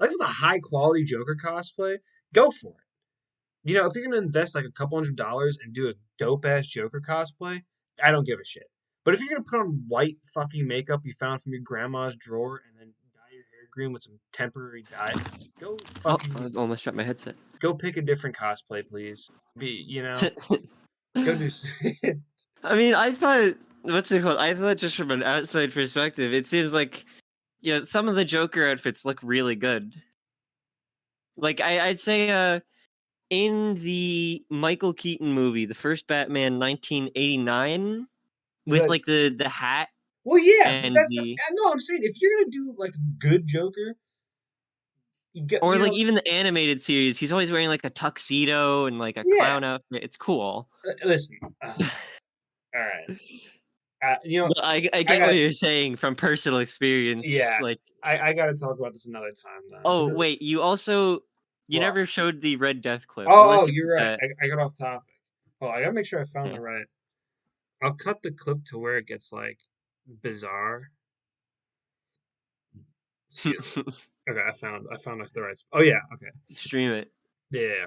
like with a high quality Joker cosplay, go for it. You know, if you're gonna invest like a couple $100s and do a dope ass Joker cosplay, I don't give a shit. But if you're gonna put on white fucking makeup you found from your grandma's drawer and then dye your hair green with some temporary dye, go Oh, I fucking almost shut my headset. go pick a different cosplay, please. Go do. I mean, I thought what's it called? I thought just from an outside perspective, it seems like some of the Joker outfits look really good. Like I'd say in the Michael Keaton movie, the first Batman 1989, Was with that? like the hat Well, yeah, but and that's not. the No, I'm saying if you're gonna do like a good Joker, you get or like even the animated series, he's always wearing like a tuxedo and like a yeah. clown outfit. It's cool. Listen, all right. I I get what got you're saying from personal experience. yeah. Like, I got to talk about this another time then. oh wait, you What? never showed the Red Death clip, Oh, unless you you're put right. that. I got off topic. Oh, I gotta make sure I found Yeah. the right. I'll cut the clip to where it gets like bizarre. Excuse me. Okay, I found the right. Oh yeah. Okay. Stream it. Yeah.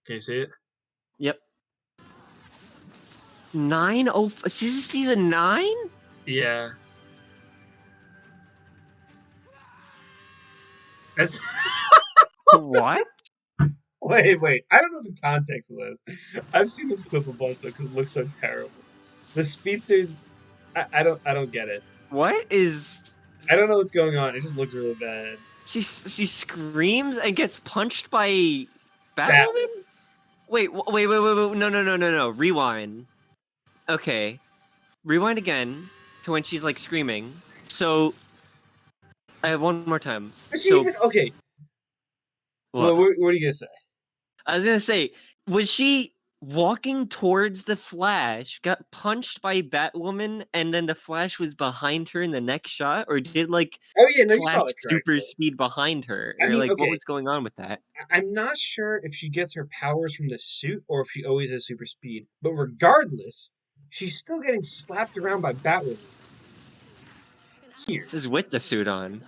Can you see it? Yep. 9 this is season 9. Yeah. That's What? wait. I don't know the context of this. I've seen this clip a bunch because it looks so terrible. The speedsters, I don't get it. What is? I don't know what's going on. It just looks really bad. She screams and gets punched by Bat. Batwoman. Wait. No. Rewind. Okay. Rewind again to when she's like screaming. So I have one more time. Is she So even okay? what? What are you gonna say? I was gonna say, was she walking towards the Flash, got punched by Batwoman, and then the Flash was behind her in the next shot? Or did, like, Oh yeah, no, you Flash saw that super correctly. speed behind her? I Or, mean, like, what okay, was going on with that? I'm not sure if she gets her powers from the suit or if she always has super speed, but regardless, she's still getting slapped around by Batwoman here. This is with the suit on.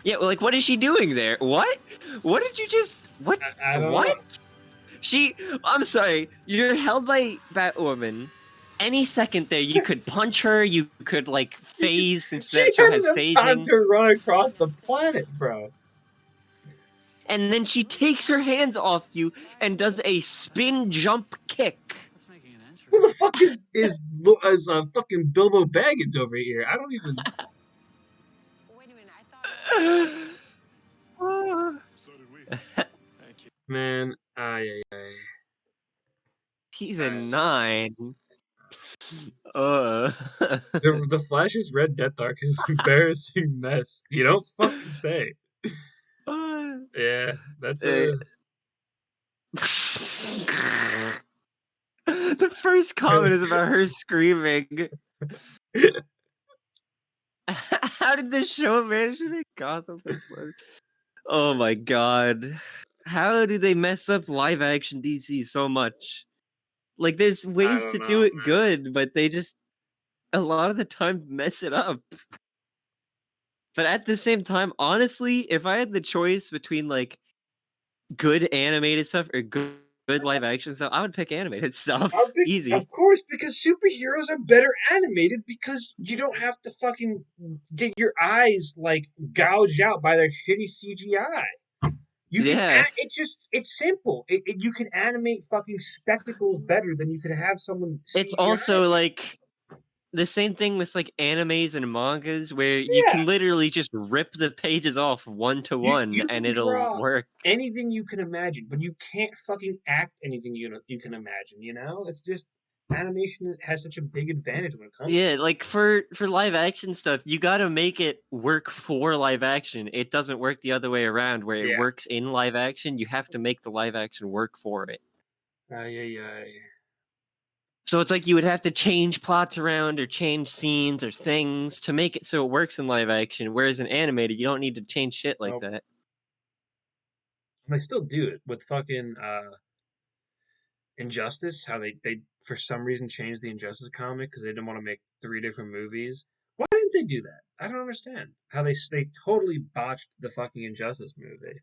Yeah, well, like, what is she doing there? What? What did you just... What? I don't know. What? I'm sorry, you're held by Batwoman. Any second there, you could punch her, you could, like, phase, since She that show had has enough time phasing. to run across the planet, bro. And then she takes her hands off you and does a spin jump kick. Who the fuck is fucking Bilbo Baggins over here? I don't even. Man, ay, ay, ay. He's a 9. Uh. The Flash's Red Death Arc is an embarrassing mess. You don't fucking say. Yeah, that's Uh, a. the first comment is about her screaming. How did this show manage to make Gotham so funny? Oh my god. How do they mess up live action DC so much? Like, there's I ways don't to do know, it man. good, but they just a lot of the time mess it up. But at the same time, honestly, if I had the choice between, like, good animated stuff or good live action stuff, I would pick animated stuff. Of Easy. course, because superheroes are better animated because you don't have to fucking get your eyes like gouged out by their shitty CGI. You can Yeah. it's simple. You can animate fucking spectacles better than you could have someone It's CGI. also like the same thing with like animes and mangas where you Yeah, can literally just rip the pages off one to one you and can it'll draw work. anything you can imagine, but you can't fucking act anything you can imagine. You know, it's just animation has such a big advantage when it comes to Yeah, like for live action stuff, you got to make it work for live action. It doesn't work the other way around where it. it Yeah. works in live action. You have to make the live action work for it. Ay, ay, ay. So it's like you would have to change plots around or change scenes or things to make it so it works in live action. Whereas in animated, you don't need to change shit like Nope. that. I still do it with fucking Injustice. How they for some reason changed the Injustice comic because they didn't want to make 3 different movies. Why didn't they do that? I don't understand how they totally botched the fucking Injustice movie.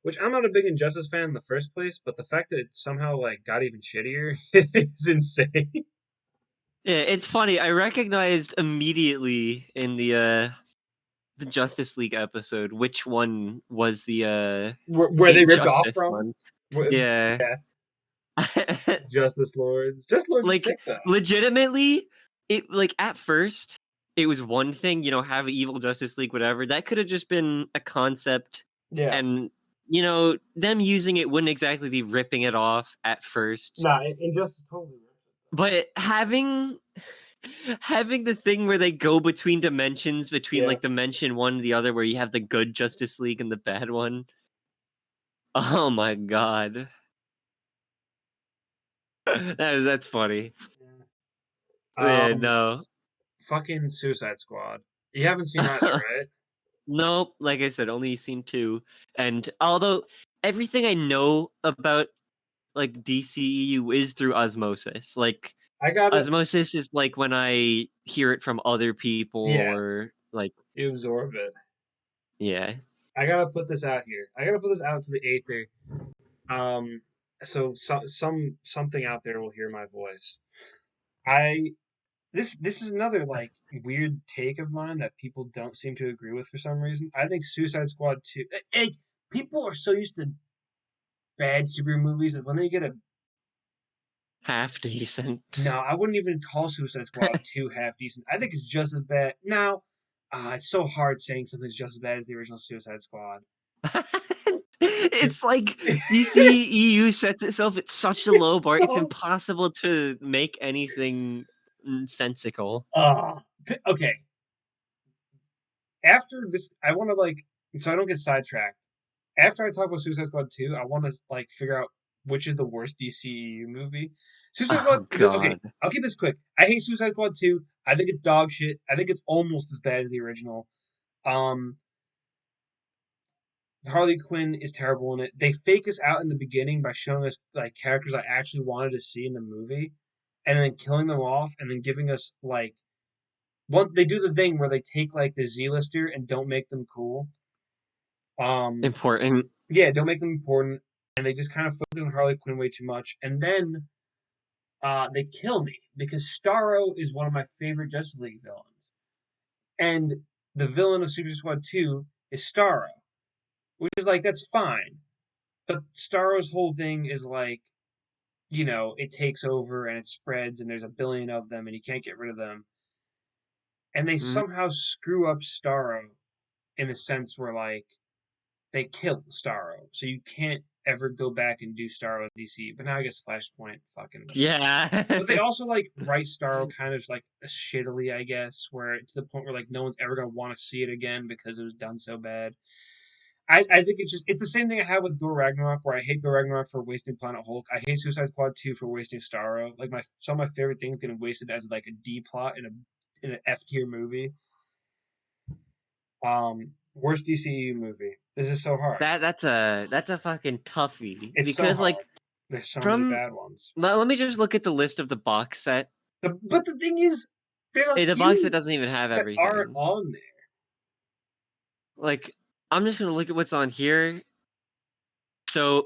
Which I'm not a big Injustice fan in the first place, but the fact that it somehow like got even shittier is insane. Yeah, it's funny. I recognized immediately in the Justice League episode which one was the Where they ripped off Injustice from? one. Yeah. Yeah, Justice Lords. Justice Lords is Like, sick though. legitimately, it like at first it was one thing, have evil Justice League, whatever. That could have just been a concept, Yeah. and them using it wouldn't exactly be ripping it off at first. Nah, Injustice totally rips But having the thing where they go between dimensions, between it. like dimension one and the other, where you have the good Justice League and the bad one. Oh my god. That's funny. Yeah. Yeah, no. Fucking Suicide Squad. You haven't seen either, right? Nope, like I said, only seen 2, and although everything I know about, like, DCEU is through osmosis, like, I gotta, osmosis is, like, when I hear it from other people yeah, or, like you absorb it. yeah. I gotta put this out here. I gotta put this out to the aether. Um, so something out there will hear my voice. I this is another like weird take of mine that people don't seem to agree with for some reason. I think Suicide Squad 2. Like people are so used to bad superhero movies that when they get a Half decent. no, I wouldn't even call Suicide Squad 2 half decent. I think it's just as bad. Now, it's so hard saying something's just as bad as the original Suicide Squad. It's like DCEU sets itself at such a low It's bar, it's so impossible to make anything sensical. uh okay. After this, I want to like so I don't get sidetracked. After I talk about Suicide Squad 2, I want to like figure out which is the worst DCEU movie. Suicide Squad. Oh Okay, god. I'll keep this quick. I hate Suicide Squad 2. I think it's dog shit. I think it's almost as bad as the original. Um, Harley Quinn is terrible in it. They fake us out in the beginning by showing us like characters I actually wanted to see in the movie, and then killing them off, and then giving us like one. They do the thing where they take like the Z-lister and don't make them cool. Um, Important. yeah, don't make them important, and they just kind of focus on Harley Quinn way too much, and then they kill me because Starro is one of my favorite Justice League villains, and the villain of Super Squad 2 is Starro, which is like that's fine, but Starro's whole thing is like, it takes over and it spreads, and there's a billion of them, and you can't get rid of them, and they Mm, somehow screw up Starro in the sense where like they kill Starro, so you can't ever go back and do Starro in DC. But now I guess Flashpoint, fucking whatever. yeah. But they also like write Starro kind of like shittily, I guess, where to the point where like no one's ever gonna want to see it again because it was done so bad. I think it's the same thing I had with Thor Ragnarok, where I hate Thor Ragnarok for wasting Planet Hulk. I hate Suicide Squad 2 for wasting Starro. Like some of my favorite things getting wasted as like a D plot in an F tier movie. Worst DCU movie. This is so hard. That's a fucking toughie It's so because hard. like There's so many from bad ones. let me just look at the list of the box set. But the thing is, there's a Hey, the box set few doesn't even have that aren't everything. on there. Like I'm just gonna look at what's on here. So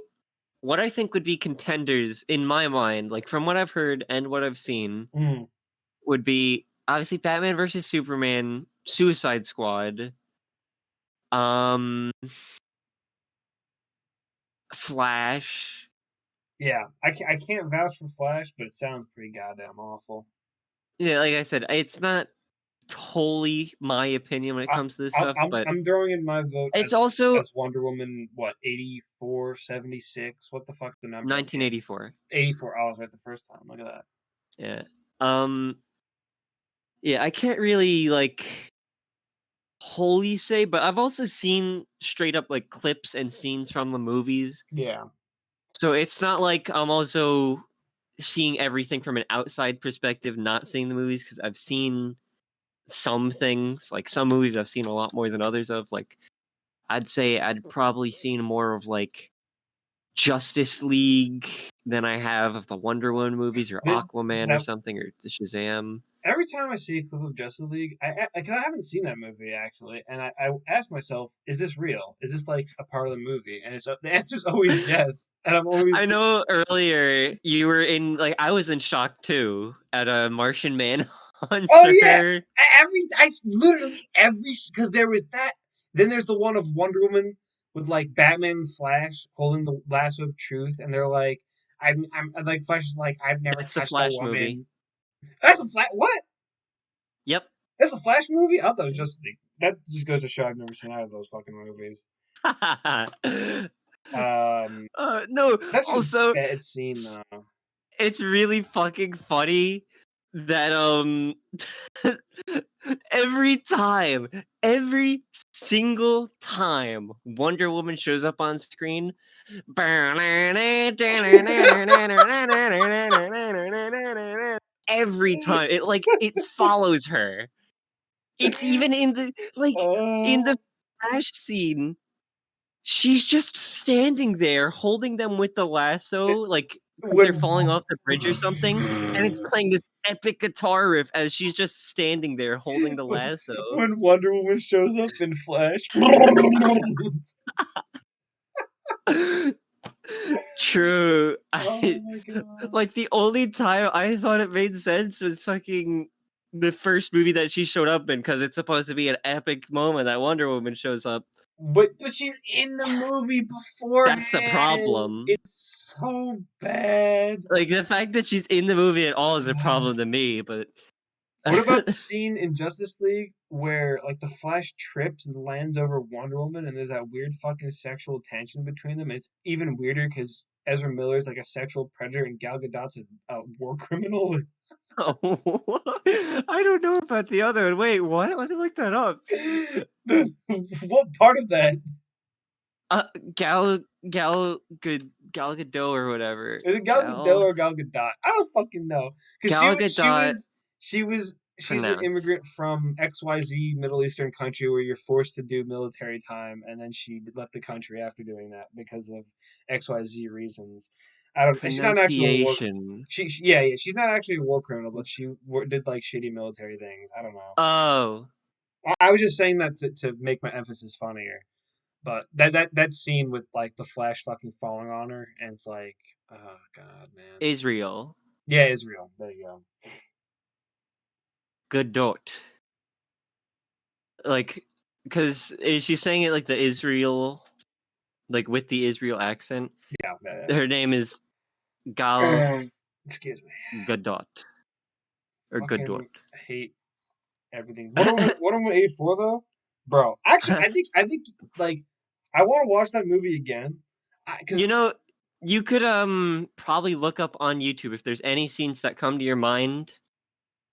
what I think would be contenders in my mind, like from what I've heard and what I've seen, Mm, would be obviously Batman versus Superman, Suicide Squad, um, Flash. yeah, I can't vouch for Flash, but it sounds pretty goddamn awful. Yeah, like I said, it's not totally my opinion when it I, comes to this I'm, stuff, I'm but I'm throwing in my vote it's also as Wonder Woman. What 84, 76? What the fuck's the number again? 1984. 84. I was right the first time. Look at that. Yeah. Um. Yeah, I can't really like wholly say, but I've also seen straight up like clips and scenes from the movies. Yeah. So it's not like I'm also seeing everything from an outside perspective, not seeing the movies because I've seen some things, like some movies I've seen a lot more than others of. Like I'd say I'd probably seen more of like Justice League than I have of the Wonder Woman movies or Th- Aquaman or That something or the Shazam. every time I see a clip of Justice League, I haven't seen that movie actually, and I ask myself, is this real? Is this like a part of the movie? And the answer's always yes, and I'm always I know earlier you were in like I was in shock too at a Martian oh yeah, Manhunter. literally every because there was that. Then there's the one of Wonder Woman with like Batman and Flash holding the lasso of truth, and they're like, I'm like Flash is like, I've never That's the touched a Flash movie. woman. That's the Flash. What? Yep. That's the Flash movie? I thought it was just that just goes to show I've never seen either of those fucking movies. Um, No, that's just also bad scene though. it's really fucking funny that every single time Wonder Woman shows up on screen, every time it follows her. It's even in the in uh, the Flash scene. She's just standing there holding them with the lasso, like, because they're when falling off the bridge or something, and it's playing this epic guitar riff as she's just standing there holding the lasso. when Wonder Woman shows up in Flash. True. Oh my god. Like, the only time I thought it made sense was fucking the first movie that she showed up in, because it's supposed to be an epic moment that Wonder Woman shows up. But she's in the movie That's the beforehand. problem. It's so bad. Like, the fact that she's in the movie at all is a problem to me, but What about the scene in Justice League where like the Flash trips and lands over Wonder Woman and there's that weird fucking sexual tension between them? And it's even weirder because Ezra Miller's like a sexual predator and Gal Gadot's a war criminal. Oh, I don't know about the other one. Wait, what? Let me look that up. What part of that? Gal Gal Gadot or whatever. Is it Gal Gadot or Gal Gadot? I don't fucking know. Because Gal Gadot she's an pronounced. immigrant from XYZ Middle Eastern country where you're forced to do military time, and then she left the country after doing that because of XYZ reasons. I don't. She's not actually a war. Pronunciation. Yeah. She's not actually a war criminal, but she did like shitty military things. I don't know. Oh, I was just saying that to make my emphasis funnier. But that scene with like the Flash fucking falling on her, and it's like, oh god, man. Israel. Yeah, Israel. There you go. Gadot. Like, because is she saying it like the Israel, like with the Israel accent? Yeah. Her name is Gal Excuse me. Gadot or Gadot. Fucking hate everything. Wonder Woman 84 though, bro. Actually, I think like I want to watch that movie again. Cause You know, you could probably look up on YouTube if there's any scenes that come to your mind,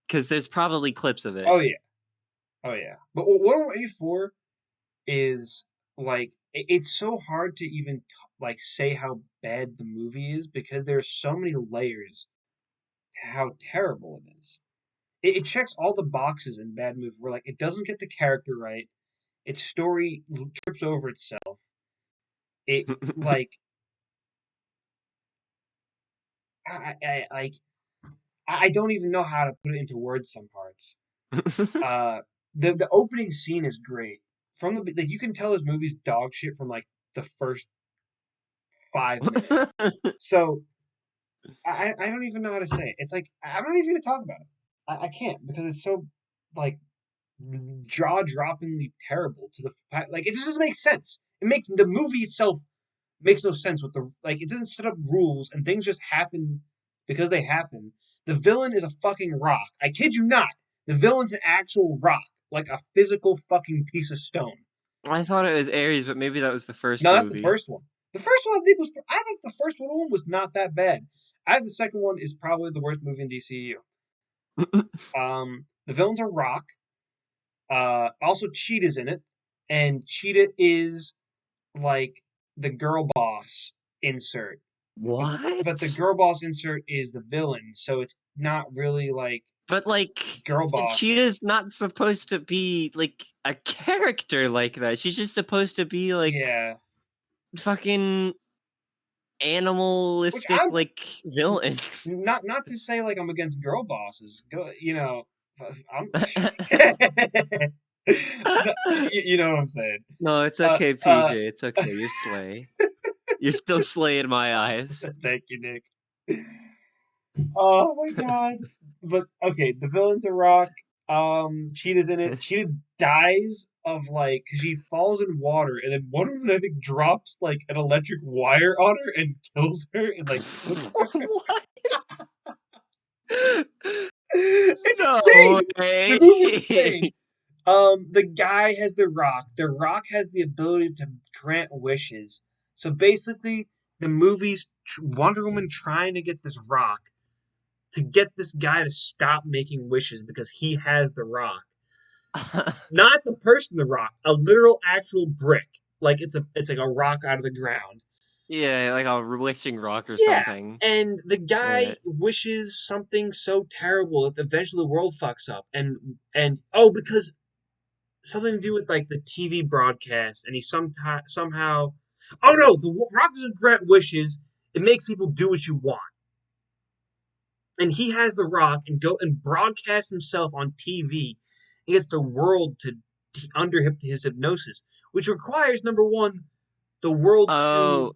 because there's probably clips of it. oh yeah, oh yeah. But Wonder Woman 84 is like it's so hard to even like say how bad the movie is because there's so many layers to how terrible it is. It checks all the boxes in bad movie where like it doesn't get the character right, its story trips over itself. It like like I don't even know how to put it into words. Some parts. Uh, the opening scene is great. From the like, you can tell this movie's dog shit from like the first 5 minutes. So I don't even know how to say it. It's like I'm not even gonna talk about it. I can't because it's so like jaw droppingly terrible to the like it just doesn't make sense. It makes the movie itself makes no sense with the like it doesn't set up rules and things just happen because they happen. The villain is a fucking rock. I kid you not. The villain's an actual rock, like a physical fucking piece of stone. I thought it was Ares, but maybe that was the first No, that's the movie. first one. The first one I think was I think the first one was not that bad. I think the second one is probably the worst movie in DCU. The villain's a rock. Also Cheetah's in it, and Cheetah is like the girl boss insert. But the What? girl boss insert is the villain, so it's not really like But like, girl boss. Cheetah's not supposed to be like a character like that. She's just supposed to be like Yeah. fucking Which animalistic I'm like villain. not to say like I'm against girl bosses. Go, I'm no, you know what I'm saying. No, it's Uh okay, uh PJ. It's okay. You're slay. You're still slay in my eyes. thank you, Nick. Oh my god. But okay, the villain's a rock. Cheetah's in it. Cheetah dies of like because she falls in water and then one of them I think drops like an electric wire on her and kills her and like flips her. What? It's No insane. The movie's way. insane. The guy has the rock. The rock has the ability to grant wishes. So basically, the movie's Wonder Woman trying to get this rock to get this guy to stop making wishes because he has the rock. Not the person, the rock, a literal actual brick. Like it's like a rock out of the ground. Yeah, like a wishing rock or Yeah. something. And the guy Right. wishes something so terrible that eventually the world fucks up. And oh, because something to do with like the TV broadcast, and he somehow. Oh no, the Rock doesn't grant wishes. It makes people do what you want, and he has the Rock and go and broadcast himself on TV, and gets the world to under his hypnosis, which requires number one, the world to Oh.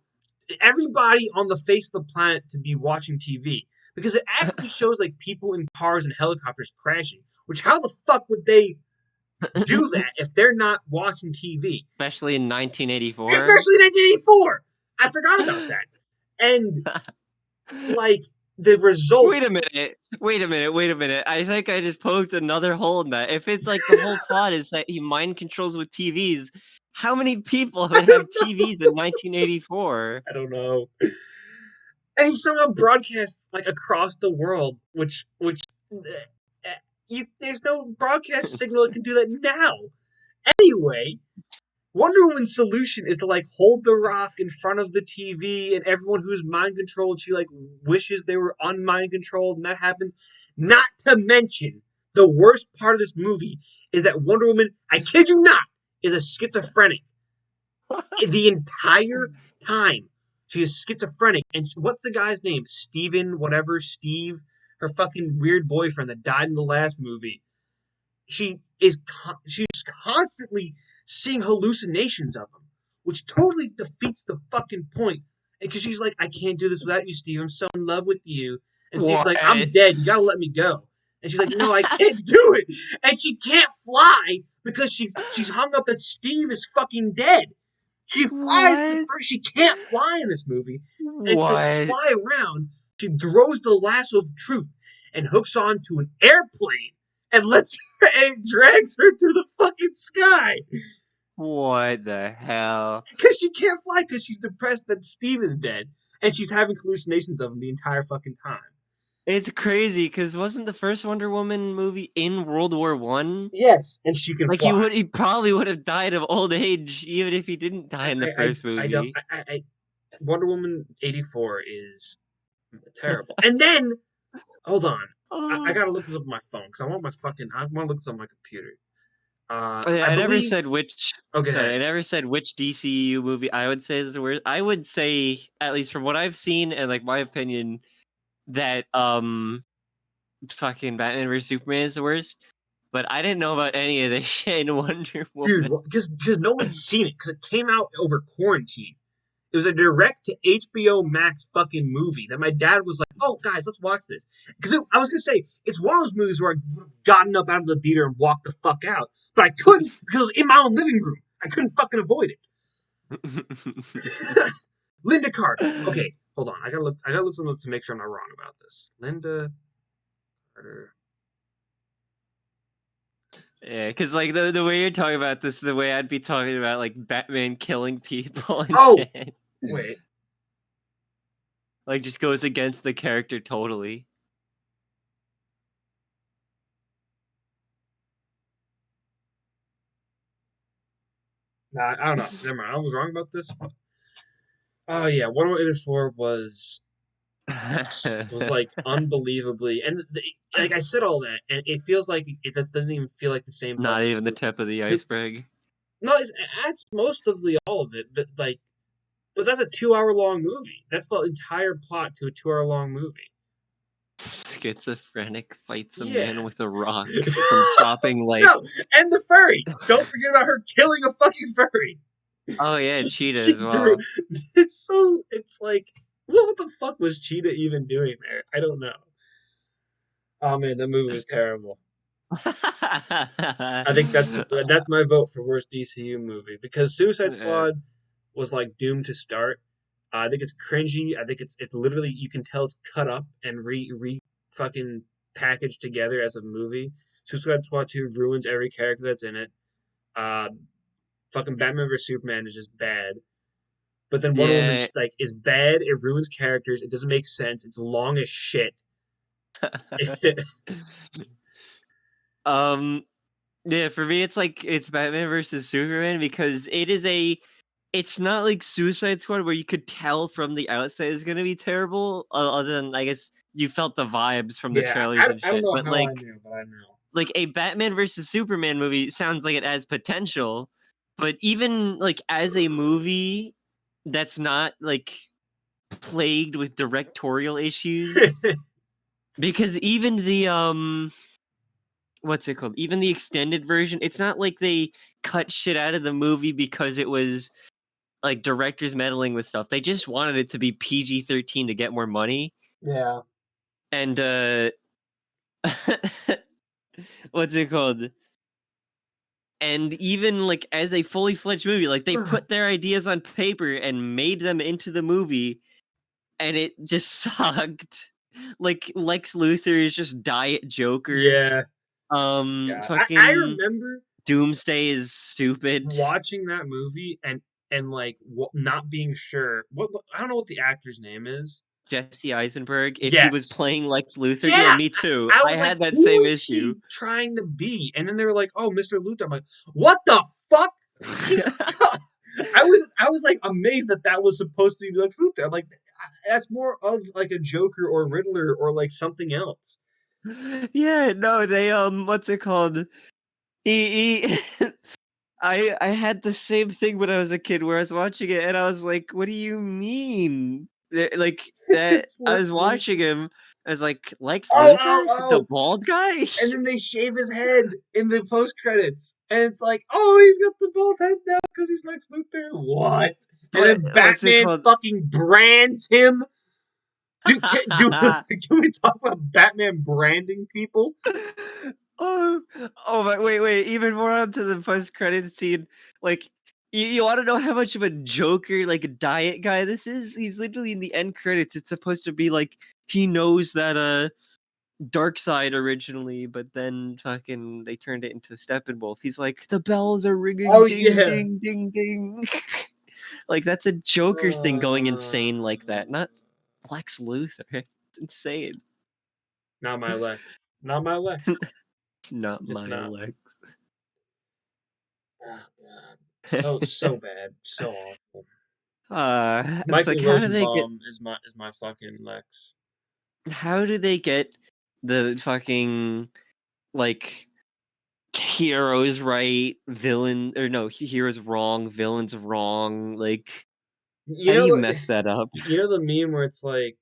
everybody on the face of the planet to be watching TV because it actually shows like people in cars and helicopters crashing. Which how the fuck would they do that if they're not watching TV? Especially in 1984. Especially 1984. I forgot about that. And like the result. Wait a minute. Wait a minute. Wait a minute. I think I just poked another hole in that. If it's like the whole plot is that he mind controls with TVs, how many people would have TVs in 1984? I don't know. And he somehow broadcasts like across the world, which there's no broadcast signal that can do that now. Anyway, Wonder Woman's solution is to like hold the rock in front of the TV and everyone who's mind controlled, she like wishes they were unmind controlled and that happens. Not to mention the worst part of this movie is that Wonder Woman, I kid you not, is a schizophrenic the entire time. She is schizophrenic. And what's the guy's name? Steven, whatever, Steve, her fucking weird boyfriend that died in the last movie. She's constantly seeing hallucinations of him, which totally defeats the fucking point. Because she's like, I can't do this without you, Steve. I'm so in love with you. And Steve's What? like, I'm dead. You gotta let me go. And she's like, no, I can't do it. And she can't fly because she's hung up that Steve is fucking dead. She flies in the What? first. She can't fly in this movie, and to What? fly around, she throws the lasso of truth and hooks onto an airplane and lets her and drags her through the fucking sky What the hell? because she can't fly because she's depressed that Steve is dead and she's having hallucinations of him the entire fucking time. It's crazy because wasn't the first Wonder Woman movie in World War One? Yes, and she can Like fly. he probably would have died of old age even if he didn't die in the first I don't. movie. Wonder Woman 84 is terrible. And then, hold on. I gotta look this up on my phone because I want to look this up on my computer. Yeah, I I never believe. said which. Oh, go Sorry, I ahead. never said which DCU movie I would say is the worst. I would say, at least from what I've seen and like my opinion, that fucking Batman vs Superman is the worst. But I didn't know about any of this shit in Wonder Dude, Woman. because no one's seen it because it came out over quarantine. It was a direct to HBO Max fucking movie that my dad was like, "Oh, guys, let's watch this." Because I was gonna say it's one of those movies where I would have gotten up out of the theater and walked the fuck out, but I couldn't because it was in my own living room. I couldn't fucking avoid it. Linda Carter. Okay, hold on. I gotta look something up to make sure I'm not wrong about this. Linda Carter. Yeah, because like the way you're talking about this, the way I'd be talking about like Batman killing people and Oh, shit, wait. like just goes against the character totally. Nah, I don't know. Never mind. I was wrong about this. Oh yeah, 184 was like unbelievably, and like I said all that, and it feels like it just doesn't even feel like the same Not budget. even the tip of the iceberg. No, that's mostly all of it, but that's a 2 hour long movie. That's the entire plot to a 2 hour long movie. Schizophrenic fights a man Yeah. with a rock from stopping like. No, and the furry. Don't forget about her killing a fucking furry. Oh yeah, Cheetah She as threw. well. It's like, what the fuck was Cheetah even doing there? I don't know. Oh man, that movie was terrible. I think that's my vote for worst DCU movie because Suicide Yeah. Squad was like doomed to start. I think it's cringy. I think it's literally you can tell it's cut up and re fucking packaged together as a movie. Suicide Squad 2 ruins every character that's in it. Uh, fucking Batman vs Superman is just bad. But then Wonder Woman Yeah. like is bad. It ruins characters. It doesn't make sense. It's long as shit. um yeah, for me it's Batman versus Superman because it's not like Suicide Squad where you could tell from the outside it's gonna be terrible, other than I guess you felt the vibes from the Yeah, trailers and I don't shit. know But how I knew, but I know. like a Batman versus Superman movie sounds like it has potential, but even like as a movie that's not like plagued with directorial issues, because even the what's it called? Even the extended version, it's not like they cut shit out of the movie because it was like directors meddling with stuff. They just wanted it to be PG-13 to get more money. Yeah. And what's it called? And even like as a fully fledged movie, like they put their ideas on paper and made them into the movie, and it just sucked. Like Lex Luthor is just Diet Joker. Yeah. Yeah. I Fucking remember Doomsday is stupid. watching that movie and like not being sure I don't know what the actor's name is. Jesse Eisenberg, if he was Yes. playing Lex Luthor, yeah, Yeah. me too. I I was like, had that who same is issue. he trying to be? And then they were like, oh, Mr. Luthor. I'm like, what the fuck? He's amazed that was supposed to be Lex Luthor. I'm like, that's more of like a Joker or Riddler or like something else. Yeah, no, they what's it called? He I had the same thing when I was a kid where I was watching it and I was like, "What do you mean?" Like that It's I Lex was watching Luthor. him. I was like, "Lex Oh, oh, Luthor, the oh! bald guy?" And then they shave his head in the post credits, and it's like, oh, he's got the bald head now because he's Lex Luthor. What? And But then what's it Batman called? fucking brands him. Can we talk about Batman branding people? Oh, oh my! Wait! Even more onto the post-credit scene. Like, you want to know how much of a Joker, like a diet guy, this is? He's literally in the end credits. It's supposed to be like he knows that Dark Side originally, but then fucking they turned it into Steppenwolf. He's like, the bells are ringing, Oh ding, yeah. ding, ding, ding. Like that's a Joker thing going Uh, insane like that, not Lex Luthor. It's insane. Not my Lex. Not my Lex. Not It's my not. Lex. Oh god. So bad. So awful. It's like Michael is my fucking Lex. how do they get the fucking like heroes right, villain or no, heroes wrong, villains wrong, like You how do you know, mess that up? you know the meme where it's like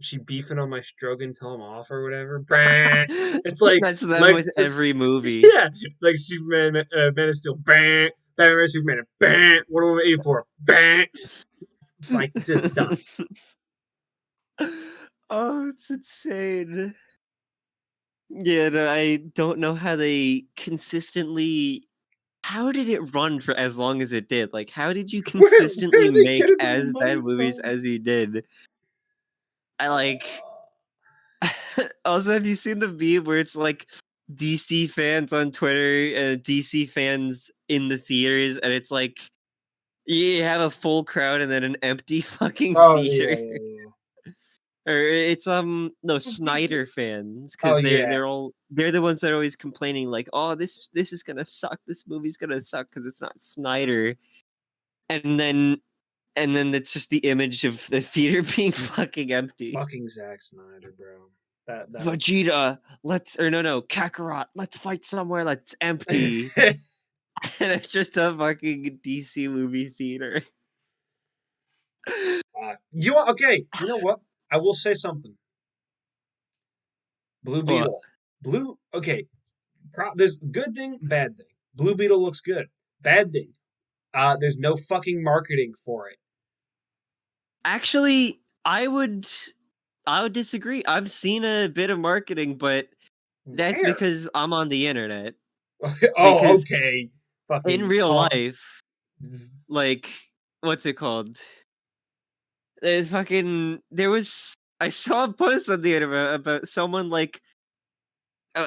she beefing on my stroke until I'm off or whatever. Bah! It's like That's them Lex. with every movie. Yeah, it's like Superman, Man of Steel. Bah! Batman, Superman. Bah! What am I waiting for? Bah! It's like just done. Oh, it's insane. Yeah, no, I don't know how they consistently how did it run for as long as it did? Like, how did you Where consistently are they make getting the as bad money movies from? as you did? I like also, have you seen the meme where it's like DC fans on Twitter and DC fans in the theaters, and it's like you have a full crowd and then an empty fucking Oh yeah, theater? yeah, Or it's no yeah. Snyder fans Oh because yeah. they're the ones that are always complaining like, oh, this is gonna suck. This movie's gonna suck because it's not Snyder. And then it's just the image of the theater being fucking empty. Fucking Zack Snyder, bro. That Vegeta, let's or no Kakarot, let's fight somewhere that's empty. And it's just a fucking DC movie theater. you want okay? You know what? I will say something. Blue What? Beetle. Blue. Okay. There's good thing, bad thing. Blue Beetle looks good. Bad thing. There's no fucking marketing for it. Actually, I would disagree. I've seen a bit of marketing, but that's Where? because I'm on the internet. Oh, Because okay. in Fucking real calm. life, like, what's it called? There's fucking there was I saw a post on the internet about someone like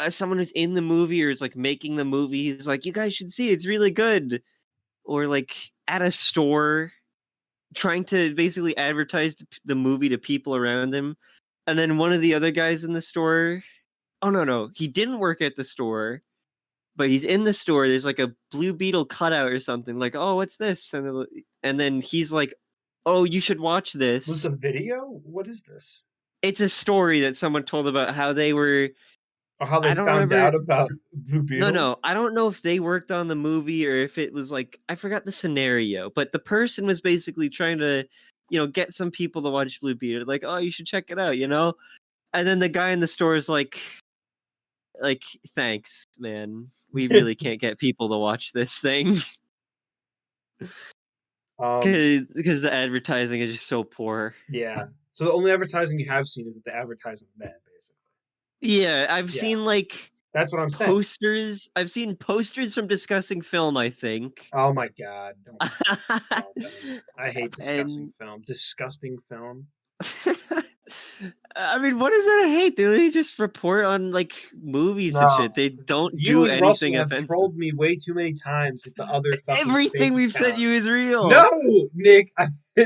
someone who's in the movie or is like making the movie. He's like, you guys should see it's really good. Or like at a store trying to basically advertise the movie to people around him. And then one of the other guys in the store, oh no, he didn't work at the store, but he's in the store. There's like a Blue Beetle cutout or something. Like, oh, what's this? And then he's like, oh, you should watch Was this. the video? What is this? It's a story that someone told about how they were. Or how they I don't found remember. out about Blue Beetle? No. I don't know if they worked on the movie or if it was like I forgot the scenario, but the person was basically trying to, get some people to watch Blue Beetle. Like, oh, you should check it out, And then the guy in the store is like, thanks, man. We really can't get people to watch this thing um, because the advertising is just so poor. yeah. So the only advertising you have seen is that the advertising bad, basically. Yeah, I've Yeah, seen like that's what I'm saying. posters. I've seen posters from discussing film, I think. Oh my god, don't. I hate discussing And film. Disgusting film. I mean, what is that I hate? They just report on like movies and No, shit. They don't you do and anything Russell have offensive. trolled me way too many times with the other fucking fake Everything we've sent account. you is No, real. Nick,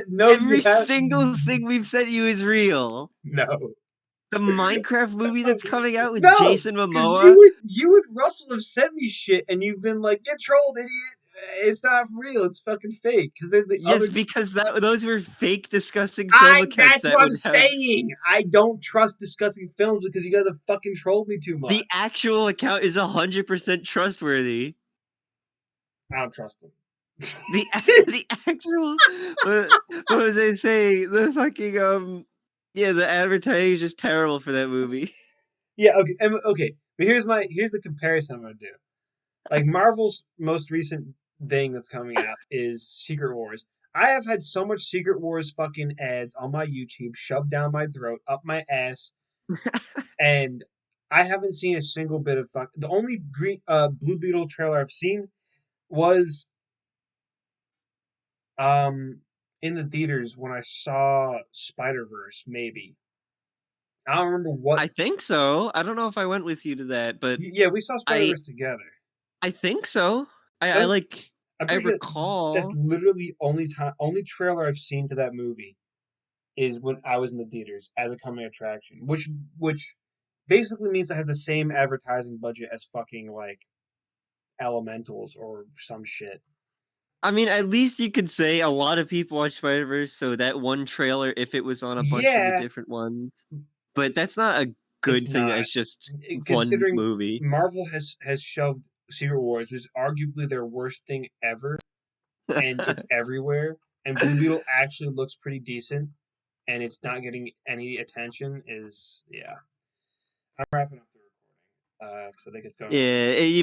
no, you Every have single thing we've sent you is real. no. The Minecraft movie that's coming out with No, Jason because Momoa. you and Russell have sent me shit, and you've been like, "Get trolled, idiot." It's not real. It's fucking fake. Because there's the Yes, other. because those were fake discussing film accounts That's that what I'm would have saying. I don't trust discussing films because you guys have fucking trolled me too the much. actual account is 100% trustworthy. I don't trust him. The the actual what was I saying? The fucking yeah, the advertising is just terrible for that movie. Yeah, okay, okay. But here's the comparison I'm gonna do. Like Marvel's most recent thing that's coming out is Secret Wars. I have had so much Secret Wars fucking ads on my YouTube shoved down my throat, up my ass, and I haven't seen a single bit of fuck. The only Blue Beetle trailer I've seen was um in the theaters when I saw Spider Verse. Maybe I don't remember what. I think so. I don't know if I went with you to that, but Yeah, we saw Spider I Verse together. I think so. I That like I'm I pretty sure that's recall. literally only trailer I've seen to that movie is when I was in the theaters as a coming attraction, which basically means it has the same advertising budget as fucking like Elementals or some shit. I mean, at least you could say a lot of people watch Spider-Verse, so that one trailer, if it was on a bunch of the Yeah, different ones. But that's not a it's good thing that not it's just one considering movie. Marvel has shoved Secret Wars, which is arguably their worst thing ever, and it's everywhere. And Blue Beetle actually looks pretty decent, and it's not getting any attention. Is yeah. I'm wrapping up the recording because I think it's going a little Yeah, bit. you